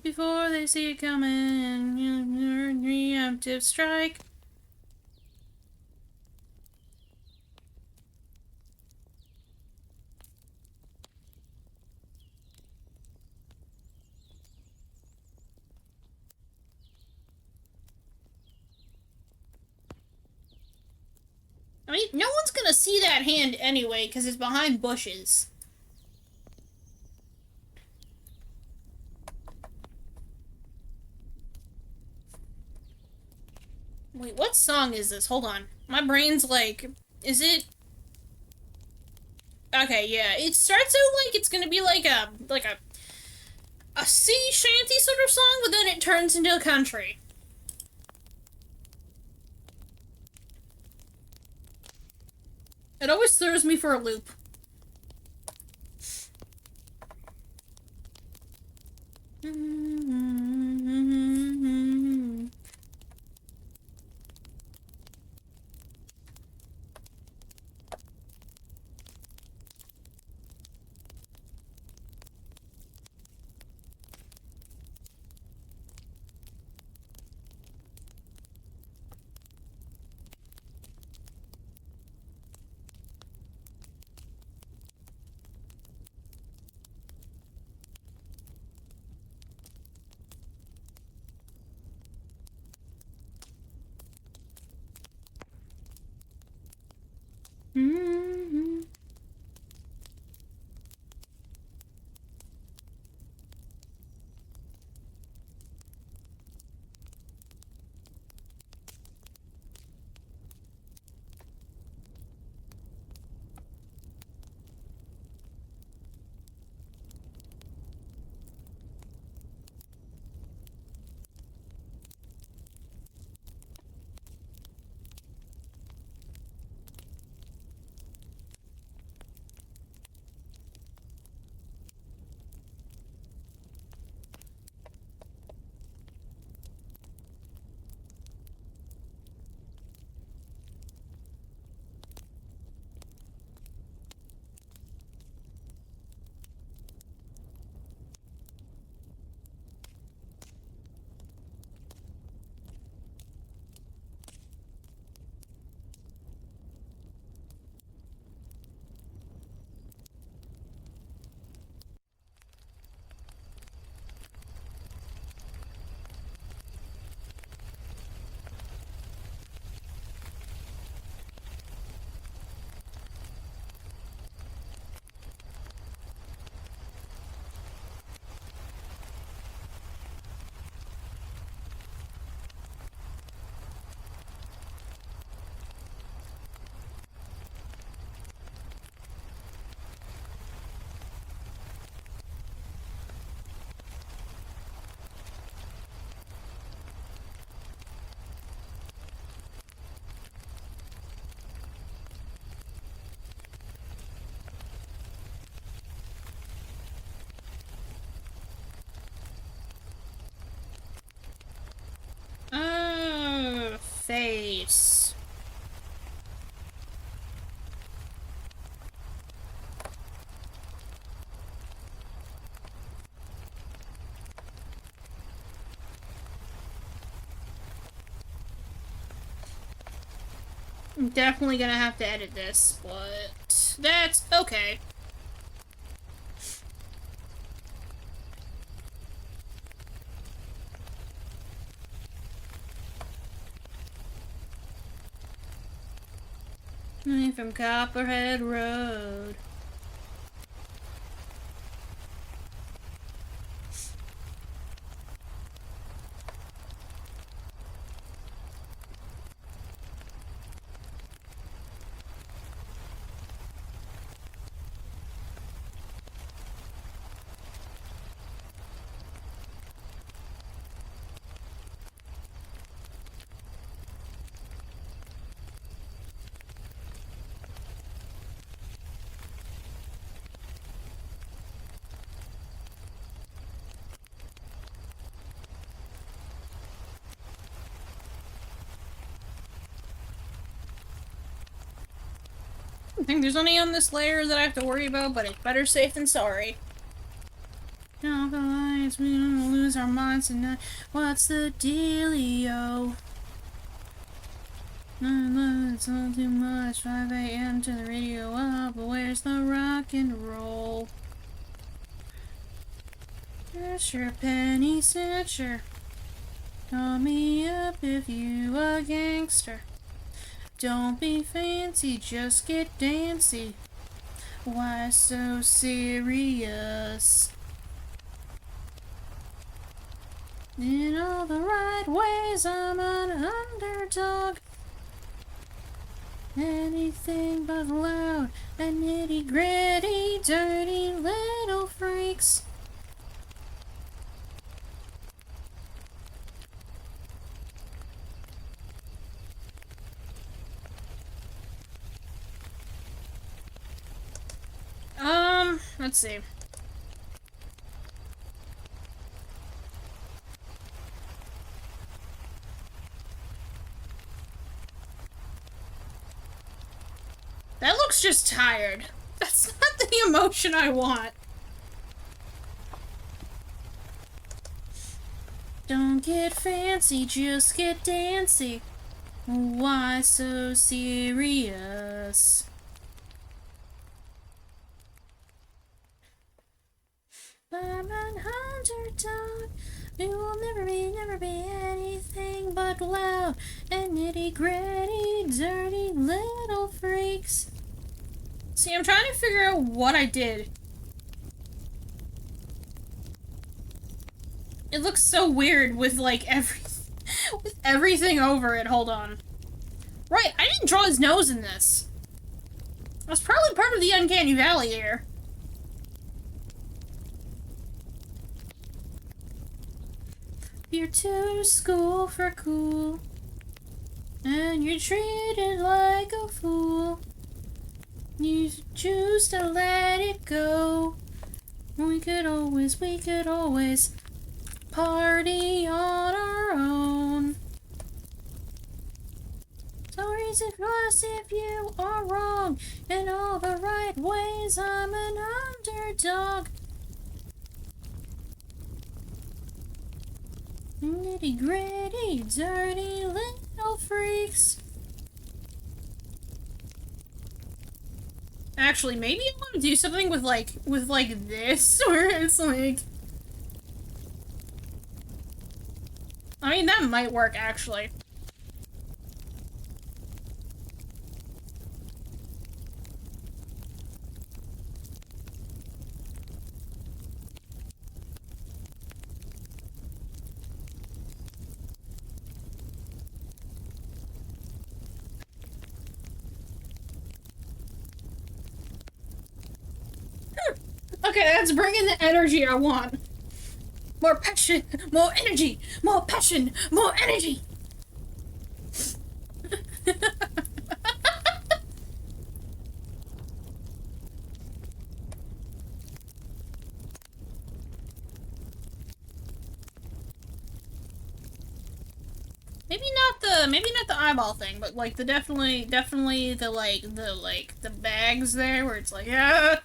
before they see it coming. Preemptive strike. I mean, no one's gonna see that hand anyway, because it's behind bushes. Wait, what song is this? Hold on. My brain's like, is it... Okay, yeah. It starts out like it's gonna be like a sea shanty sort of song, but then it turns into a country. It always throws me for a loop. I'm definitely gonna have to edit this, but that's okay. From Copperhead Road. I think there's only on this layer that I have to worry about, but it's better safe than sorry. Now the lights, we don't lose our minds tonight. What's the dealio? It's all too much. 5 a.m. to the radio up, but where's the rock and roll? Here's your penny snatcher. Call me up if you a gangster. Don't be fancy, just get dancy. Why so serious? In all the right ways, I'm an underdog. Anything but loud and nitty gritty, dirty little freaks. Let's see. That looks just tired. That's not the emotion I want. Don't get fancy, just get dancy. Why so serious? I'm an underdog. We will never be anything but loud and nitty gritty, dirty little freaks. See, I'm trying to figure out what I did. It looks so weird with like with everything over it. Hold on. Right, I didn't draw his nose in this. That's probably part of the Uncanny Valley here. You're too school for cool, and you're treated like a fool. You choose to let it go. We could always party on our own. So reason for us if you are wrong. In all the right ways, I'm an underdog. Nitty gritty, dirty little freaks. Actually, maybe I want to do something with like this, where it's like. I mean, that might work actually. Okay, that's bringing the energy I want. More passion, more energy, more passion, more energy. Maybe not the eyeball thing, but like the definitely the bags there where it's like, yeah.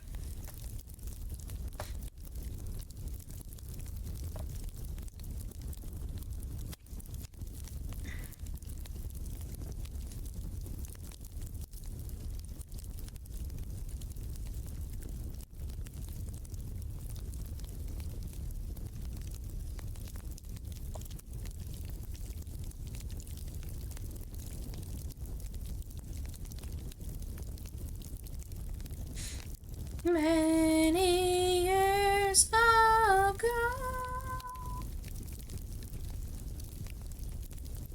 Many years ago.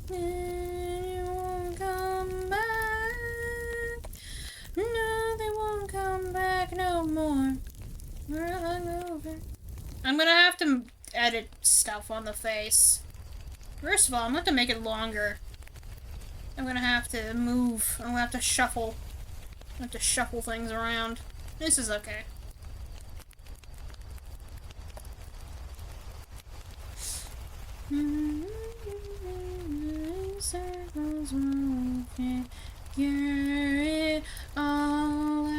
They won't come back. No, they won't come back no more. We're hungover. I'm gonna have to edit stuff on the face. First of all, I'm gonna have to make it longer. I'm gonna have to move. I'm gonna have to shuffle. I have to shuffle things around. This is okay. Circles won't figure it all out.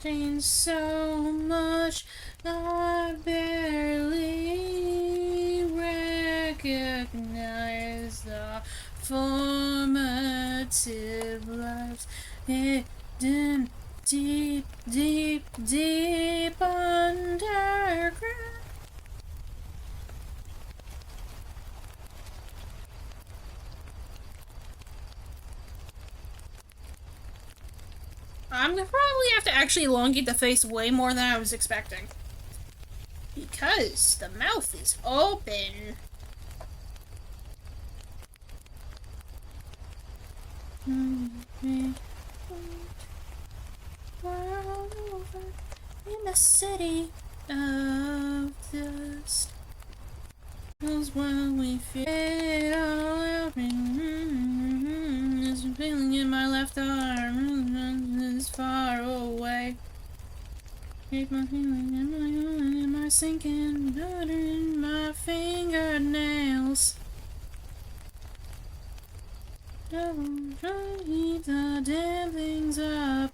Changed so much, I barely recognize the formative lives hidden deep, deep, deep underground. I'm gonna probably have to actually elongate the face way more than I was expecting. Because the mouth is open. World over in the city of dust. Knows when we fade all out. There's a feeling in my left arm. It's far away. Keep my feeling in my own. Am I sinking? Butter in my fingernails. Don't try to keep the damn things up.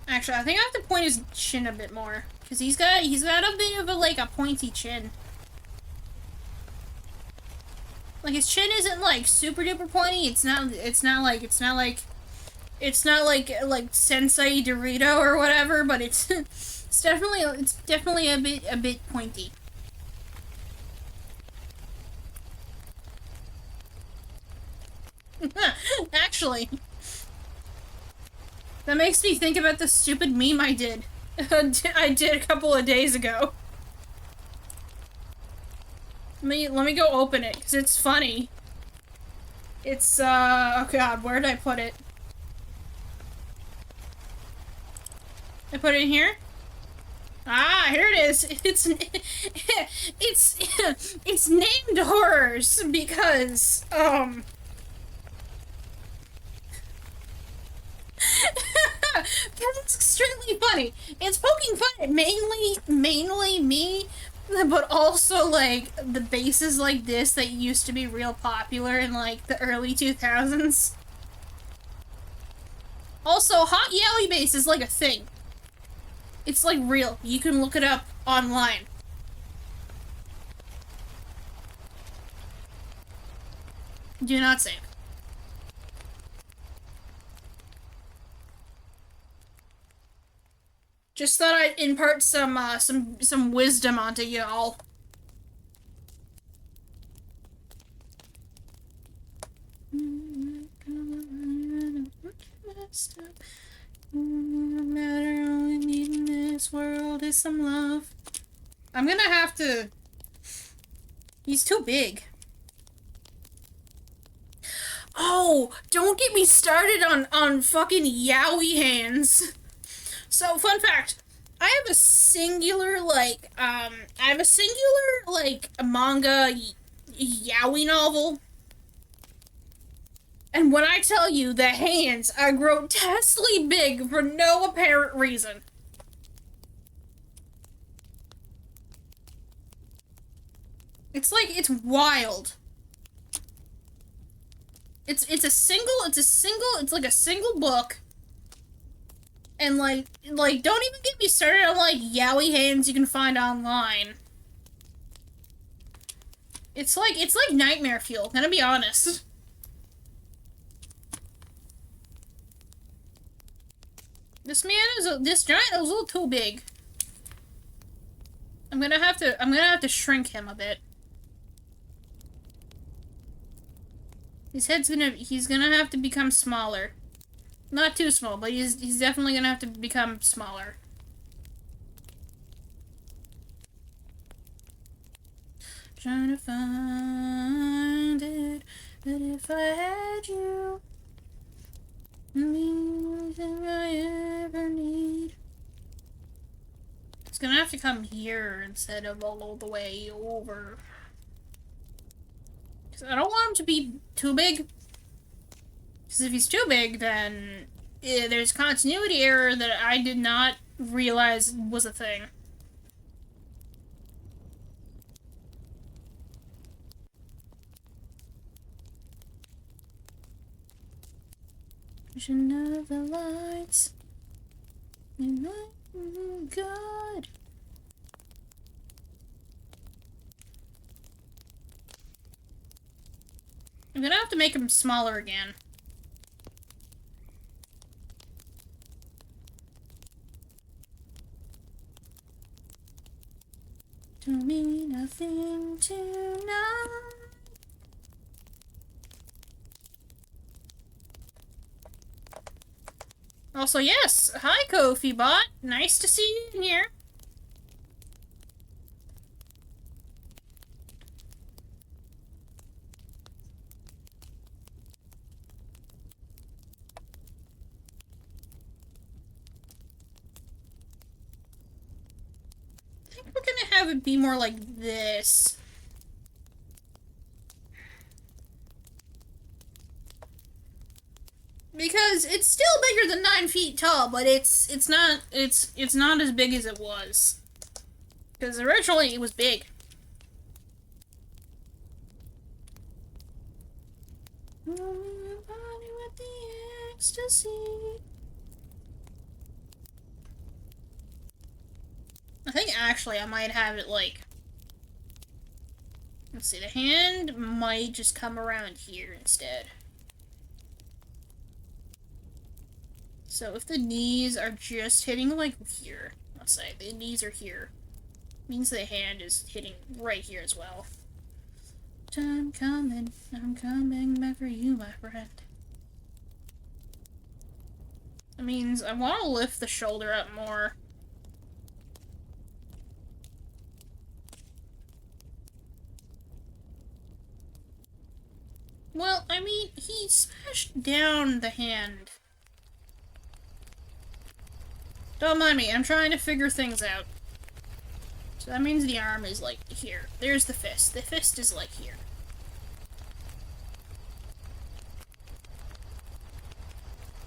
Actually, I think I have to point his chin a bit more, cause he's got a bit of a a pointy chin. Like his chin isn't like super duper pointy. It's not like Sensei Dorito or whatever, but it's it's definitely a bit pointy. Actually. That makes me think about the stupid meme I did. I did a couple of days ago. Let me go open it, because it's funny. It's, oh god, where did I put it? I put it in here? Ah, here it is. It's named Horrors, because, because it's extremely funny. It's poking fun at mainly me, but also like the bases like this that used to be real popular in like the early 2000s. Also, hot yaoi base is like a thing. It's like real. You can look it up online. Do not save. Just thought I'd impart some wisdom onto y'all. No matter all we need in this world is some love. I'm gonna have to. He's too big. Oh, don't get me started on fucking yaoi hands. So, fun fact, I have a singular, manga yaoi novel. And when I tell you the hands are grotesquely big for no apparent reason. It's wild. It's like a single book. And don't even get me started on yaoi hands you can find online. It's like nightmare fuel, gonna be honest. This giant is a little too big. I'm gonna have to shrink him a bit. He's gonna have to become smaller. Not too small, but he's definitely gonna have to become smaller. Trying to find it, but if I had you, everything I ever need. It's gonna have to come here instead of all the way over. 'Cause I don't want him to be too big. Because if he's too big, then there's continuity error that I did not realize was a thing. Vision of the lights. God. I'm gonna have to make him smaller again. To me, nothing tonight. Also, yes, hi Kofi Bot. Nice to see you in here. I think we're gonna have it be more like this. Because it's still bigger than 9 feet tall, but it's not as big as it was. Because originally it was big. With the ecstasy. I think actually I might have it like, let's see, the hand might just come around here instead. So if the knees are just hitting like here, let's say the knees are here, means the hand is hitting right here as well. I'm coming back for you, my friend. That means I want to lift the shoulder up more. Well, I mean, he smashed down the hand. Don't mind me, I'm trying to figure things out. So that means the arm is like here. There's the fist. The fist is like here.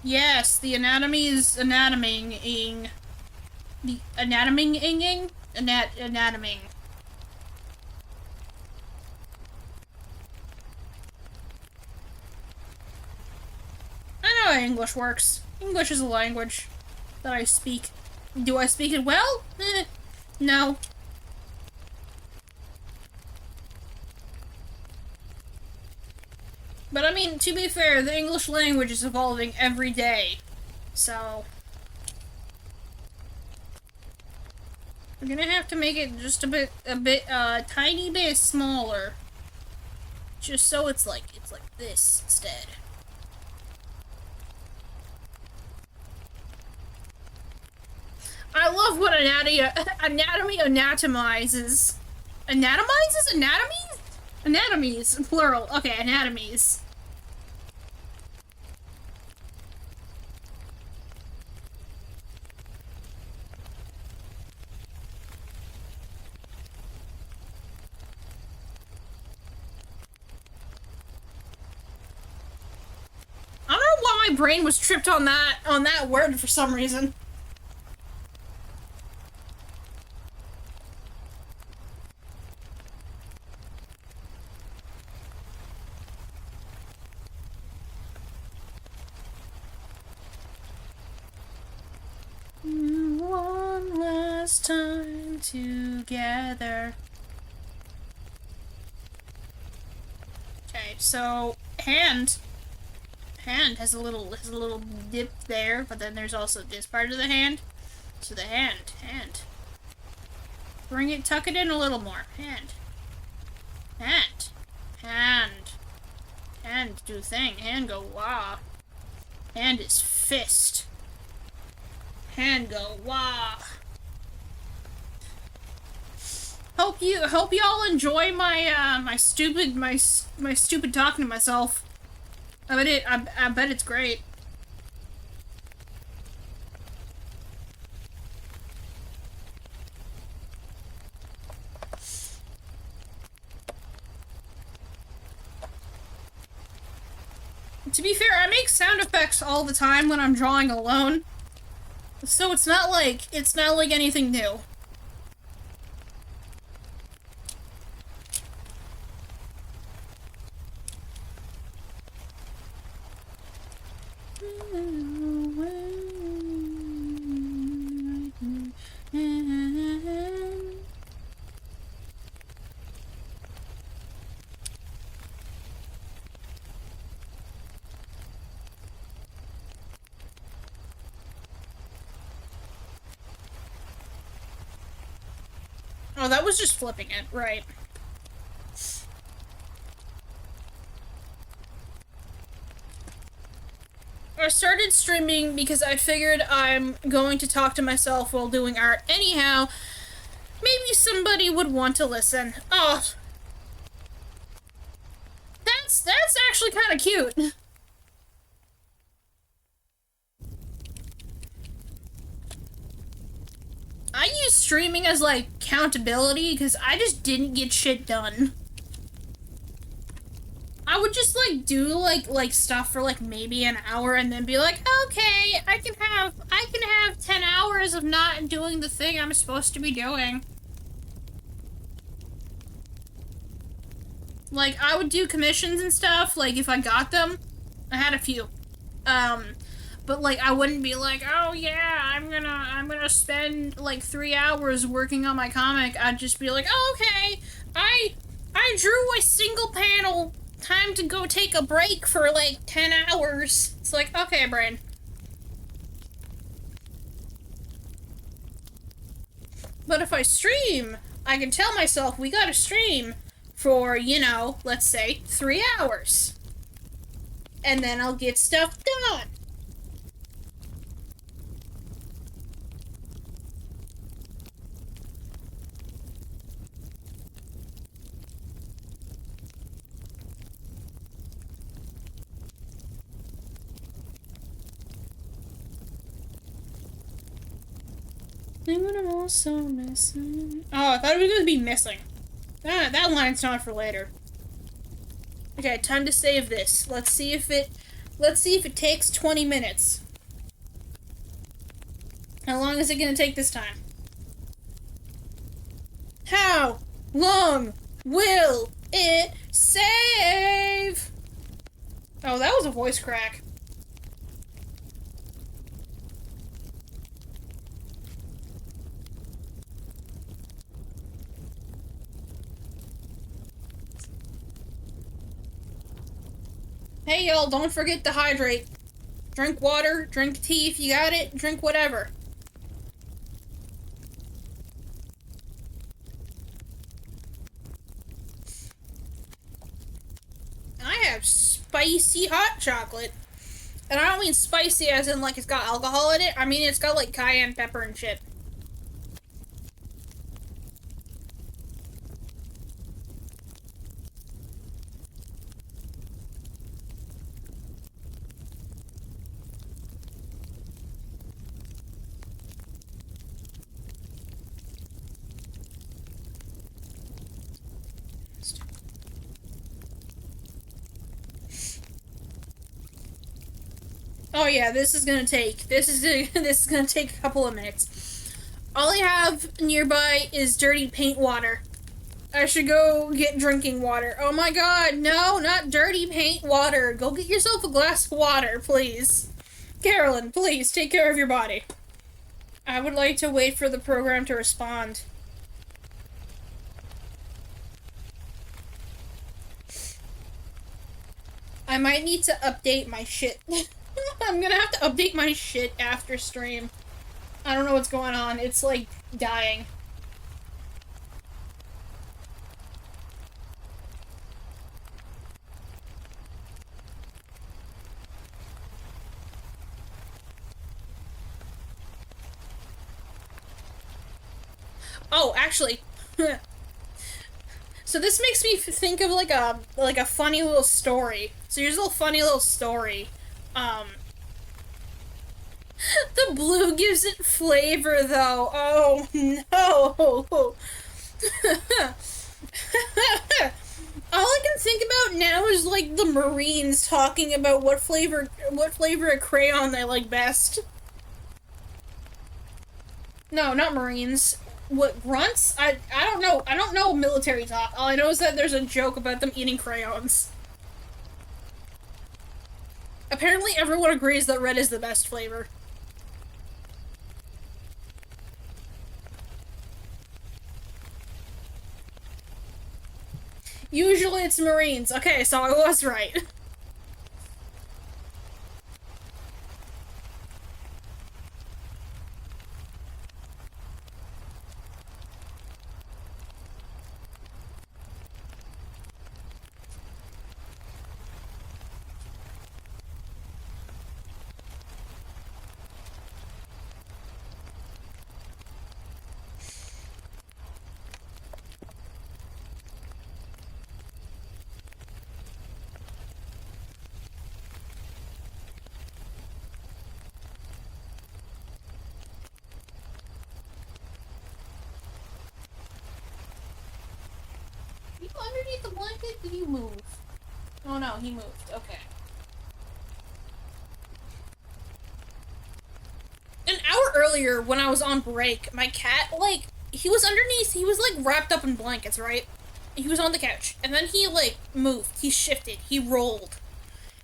Yes, the anatomy is anatoming-ing. The anatoming-inging? Anatoming. I know how English works. English is a language that I speak. Do I speak it well? No. But I mean, to be fair, the English language is evolving every day. So we're gonna have to make it just tiny bit smaller. Just so it's like this instead. I love what anatomy anatomizes. Anatomizes? Anatomies? Anatomies, plural. Okay, anatomies. I don't know why my brain was tripped on that word for some reason. last time together. Okay, so hand has a little dip there, but then there's also this part of the hand. So the hand. Bring it, tuck it in a little more. Hand. Hand, do thing. Hand go wah. Hand is fist. Hand go wah. Hope y'all enjoy my my stupid talking to myself. I bet it's great. To be fair, I make sound effects all the time when I'm drawing alone, so it's not like anything new. Oh, that was just flipping it, right. I started streaming because I figured I'm going to talk to myself while doing art anyhow. Maybe somebody would want to listen. Oh. That's actually kind of cute. I use streaming as, like, accountability because I just didn't get shit done. I would just, like, do, like stuff for, like, maybe an hour and then be like, okay, I can have 10 hours of not doing the thing I'm supposed to be doing. Like, I would do commissions and stuff, like, if I got them. I had a few. But, like, I wouldn't be like, oh, yeah, I'm gonna spend, like, 3 hours working on my comic. I'd just be like, oh, okay, I drew a single panel. Time to go take a break for, like, 10 hours. It's like, okay, brain. But if I stream, I can tell myself, we gotta stream for, you know, let's say, 3 hours. And then I'll get stuff done. I'm also missing. Oh, I thought it was gonna be missing. That line's not for later. Okay, time to save this. Let's see if it takes 20 minutes. How long is it gonna take this time? How long will it save? Oh, that was a voice crack. Hey y'all, don't forget to hydrate. Drink water, drink tea if you got it, drink whatever. I have spicy hot chocolate. And I don't mean spicy as in like it's got alcohol in it, I mean it's got like cayenne pepper and shit. Oh yeah, this is gonna take a couple of minutes. All I have nearby is dirty paint water. I should go get drinking water. Oh my god, no, not dirty paint water. Go get yourself a glass of water, please. Carolyn, please, take care of your body. I would like to wait for the program to respond. I might need to update my shit. I'm gonna have to update my shit after stream. I don't know what's going on. It's like dying. Oh, actually, so this makes me think of like a funny little story. So here's a little funny little story. Um, the blue gives it flavor, though. Oh no! All I can think about now is like the Marines talking about what flavor of crayon they like best. No, not Marines. What, grunts? I don't know. I don't know military talk. All I know is that there's a joke about them eating crayons. Apparently everyone agrees that red is the best flavor. Usually it's Marines. Okay, so I was right. People underneath the blanket? Did he move? Oh no, he moved. Okay. An hour earlier, when I was on break, my cat, like, he was underneath, he was, like, wrapped up in blankets, right? He was on the couch, and then he, like, moved, he shifted, he rolled,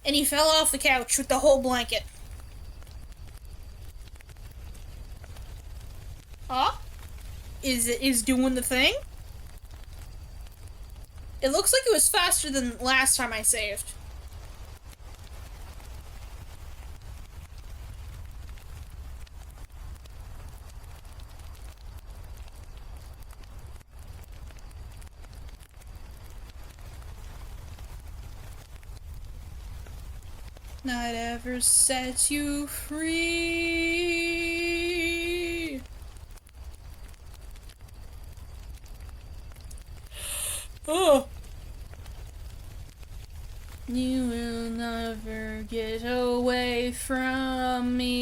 and he fell off the couch with the whole blanket. Huh? Is doing the thing? It looks like it was faster than last time I saved. Not ever set you free. Oh. You will never get away from me.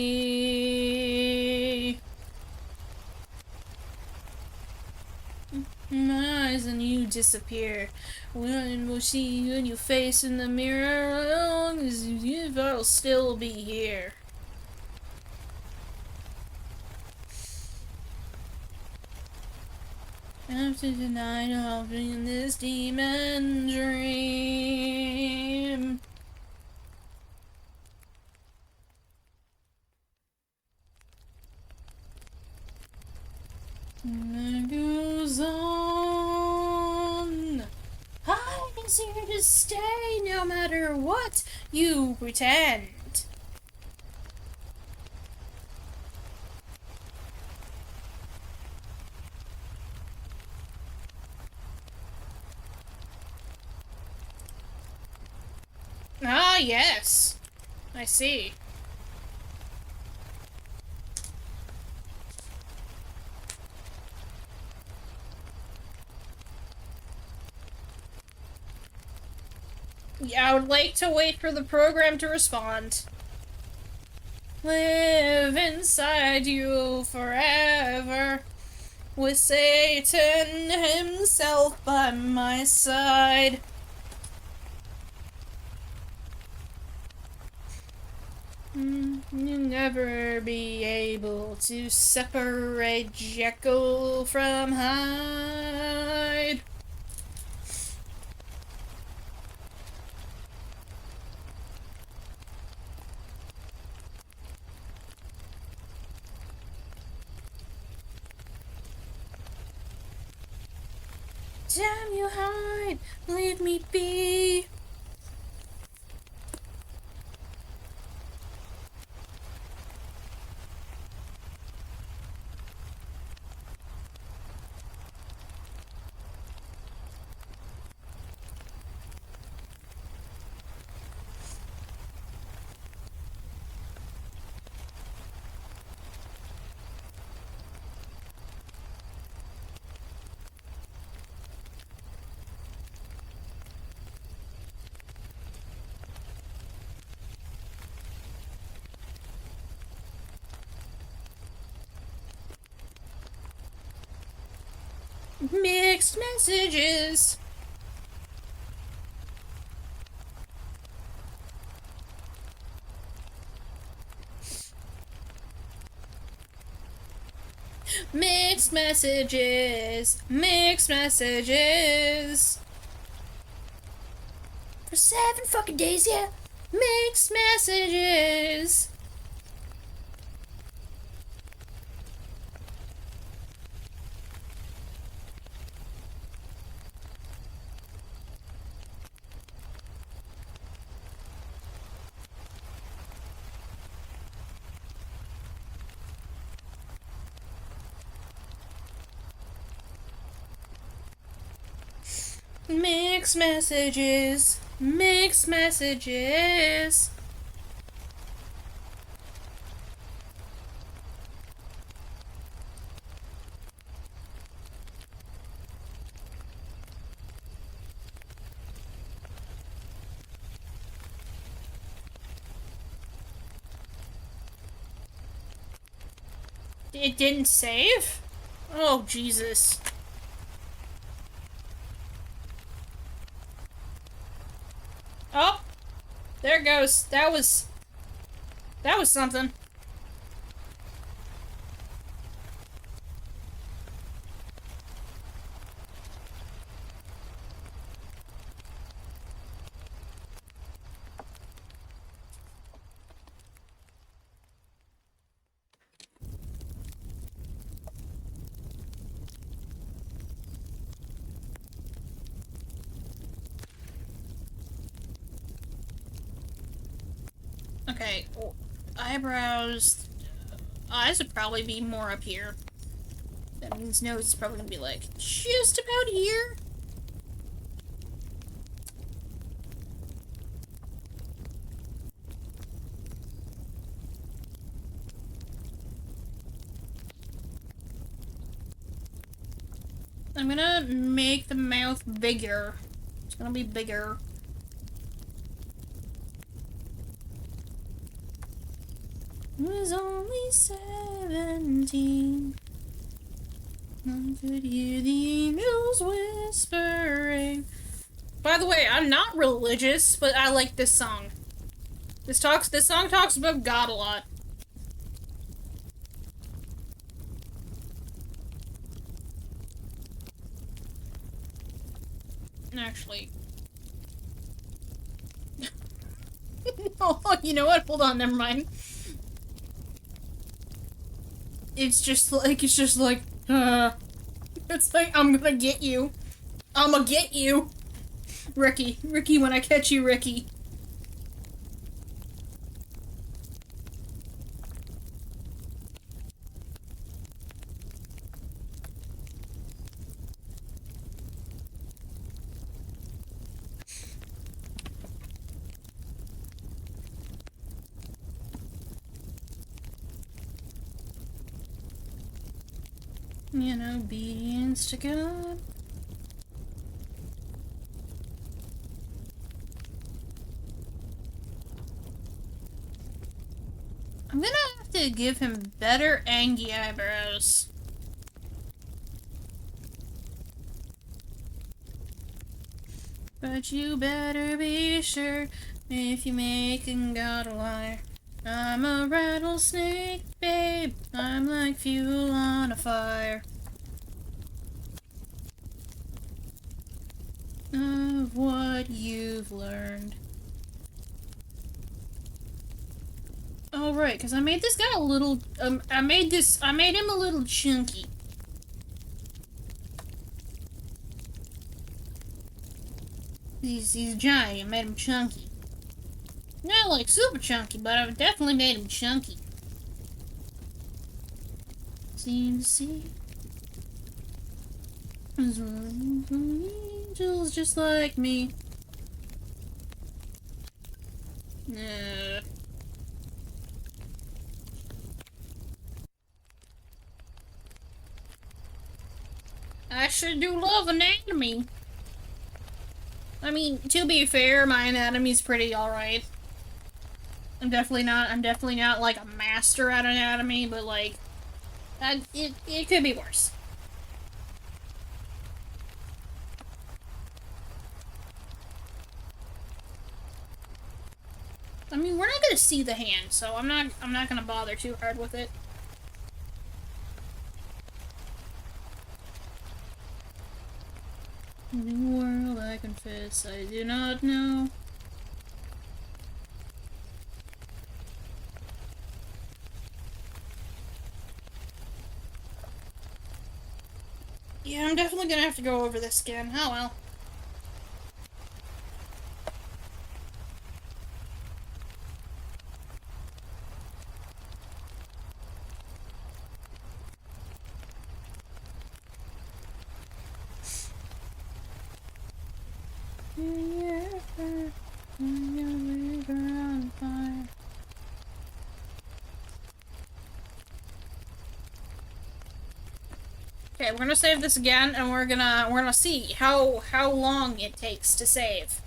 My eyes and you disappear. When we'll see you in your face in the mirror, as long as you, I'll still be here. After tonight, I'll be in this demon dream. And it goes on. I'm here to stay no matter what you pretend. Ah, yes. I see. Yeah, I would like to wait for the program to respond. Live inside you forever, with Satan himself by my side. You'll never be able to separate Jekyll from Hyde. Damn you hide, leave me be. Mixed messages. Mixed messages. Mixed messages. For 7 fucking days, yeah. Mixed messages. Mixed messages. Mixed messages. It didn't save? Oh, Jesus. Oh, there it goes. That was something. Okay, well, eyebrows. Eyes would probably be more up here. That means nose is probably gonna be like just about here. I'm gonna make the mouth bigger. It's gonna be bigger. I was only 17. I could hear the angels whispering. By the way, I'm not religious, but I like this song. This song talks about God a lot. Actually. Oh, you know what? Hold on, never mind. It's just like, it's like, I'm gonna get you. I'ma get you. Ricky, when I catch you, Ricky. In obedience to God. I'm gonna have to give him better Angie eyebrows. But you better be sure if you making God a liar. I'm a rattlesnake, babe. I'm like fuel on a fire. Of what you've learned. Oh, right, because I made this guy a little, I made him a little chunky. He's giant. I made him chunky. Not like super chunky, but I've definitely made him chunky. Seem to see angels just like me. I sure do love anatomy. I mean, to be fair, my anatomy's pretty alright. I'm definitely not like a master at anatomy, but like, it could be worse. I mean, we're not gonna see the hand, so I'm not gonna bother too hard with it. In the world, I confess, I do not know. Yeah, I'm definitely gonna have to go over this again. Oh well. Okay, we're gonna save this again, and we're gonna see how long it takes to save.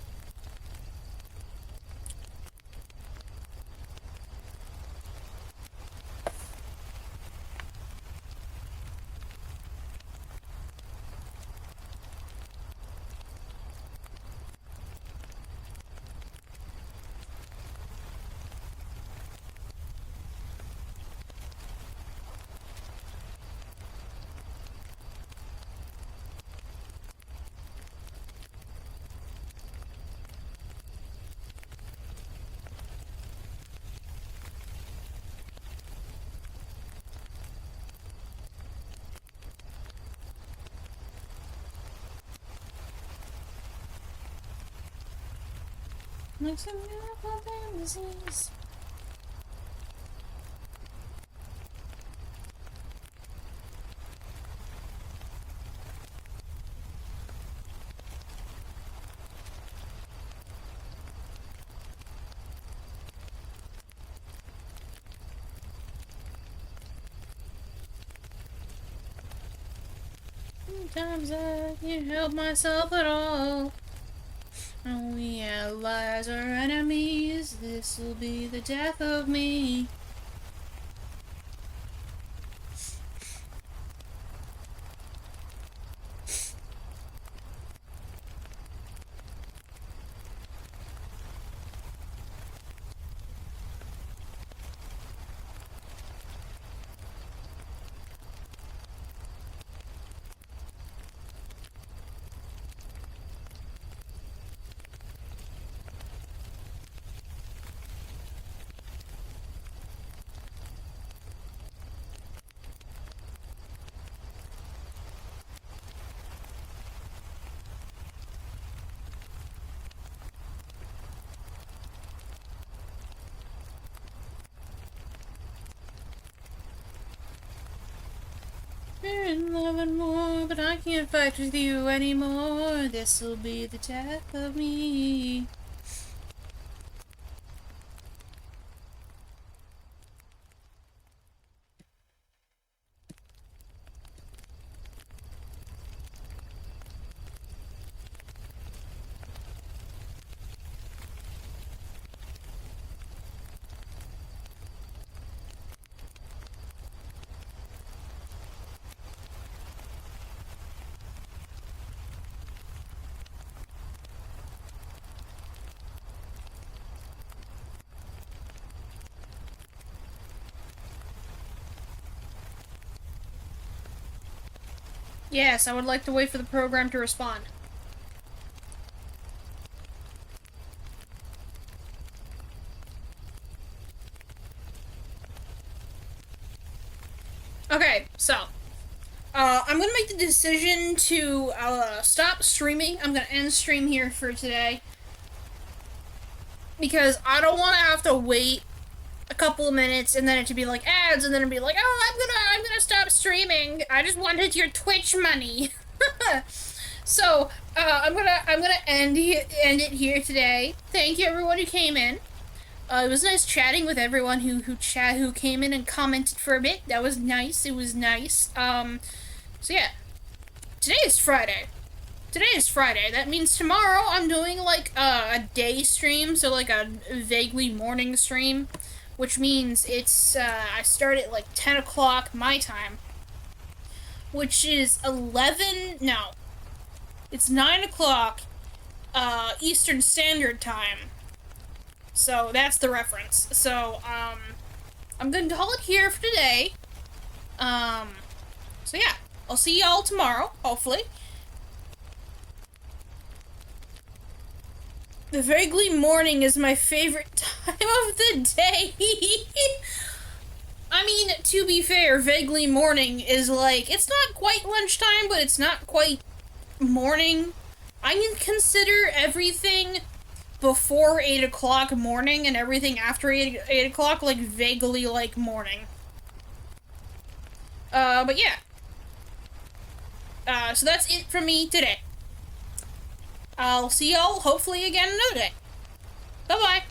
Like some miracle fantasies. Sometimes I can't help myself at all. We allies are enemies. This'll be the death of me. We're in love and more, but I can't fight with you anymore. This'll be the death of me. Yes, I would like to wait for the program to respond. Okay, so I'm gonna make the decision to stop streaming. I'm gonna end stream here for today because I don't want to have to wait a couple of minutes and then it to be like ads and then it'd be like, oh, I'm gonna stop streaming. I just wanted your Twitch money. So I'm gonna end it here today. Thank you everyone who came in. It was nice chatting with everyone who came in and commented for a bit. That was nice. It was nice. So yeah, today is Friday. Today is Friday. That means tomorrow I'm doing like a day stream, so like a vaguely morning stream, which means it's I start at like 10 o'clock my time, which is 11. No, it's 9 o'clock Eastern Standard Time. So that's the reference. So I'm gonna call it here for today. So yeah, I'll see y'all tomorrow, hopefully. The vaguely morning is my favorite time of the day. I mean, to be fair, vaguely morning is like, it's not quite lunchtime, but it's not quite morning. I can consider everything before 8 o'clock morning and everything after 8 o'clock like vaguely like morning. But yeah. So that's it from me today. I'll see y'all hopefully again another day. Bye-bye.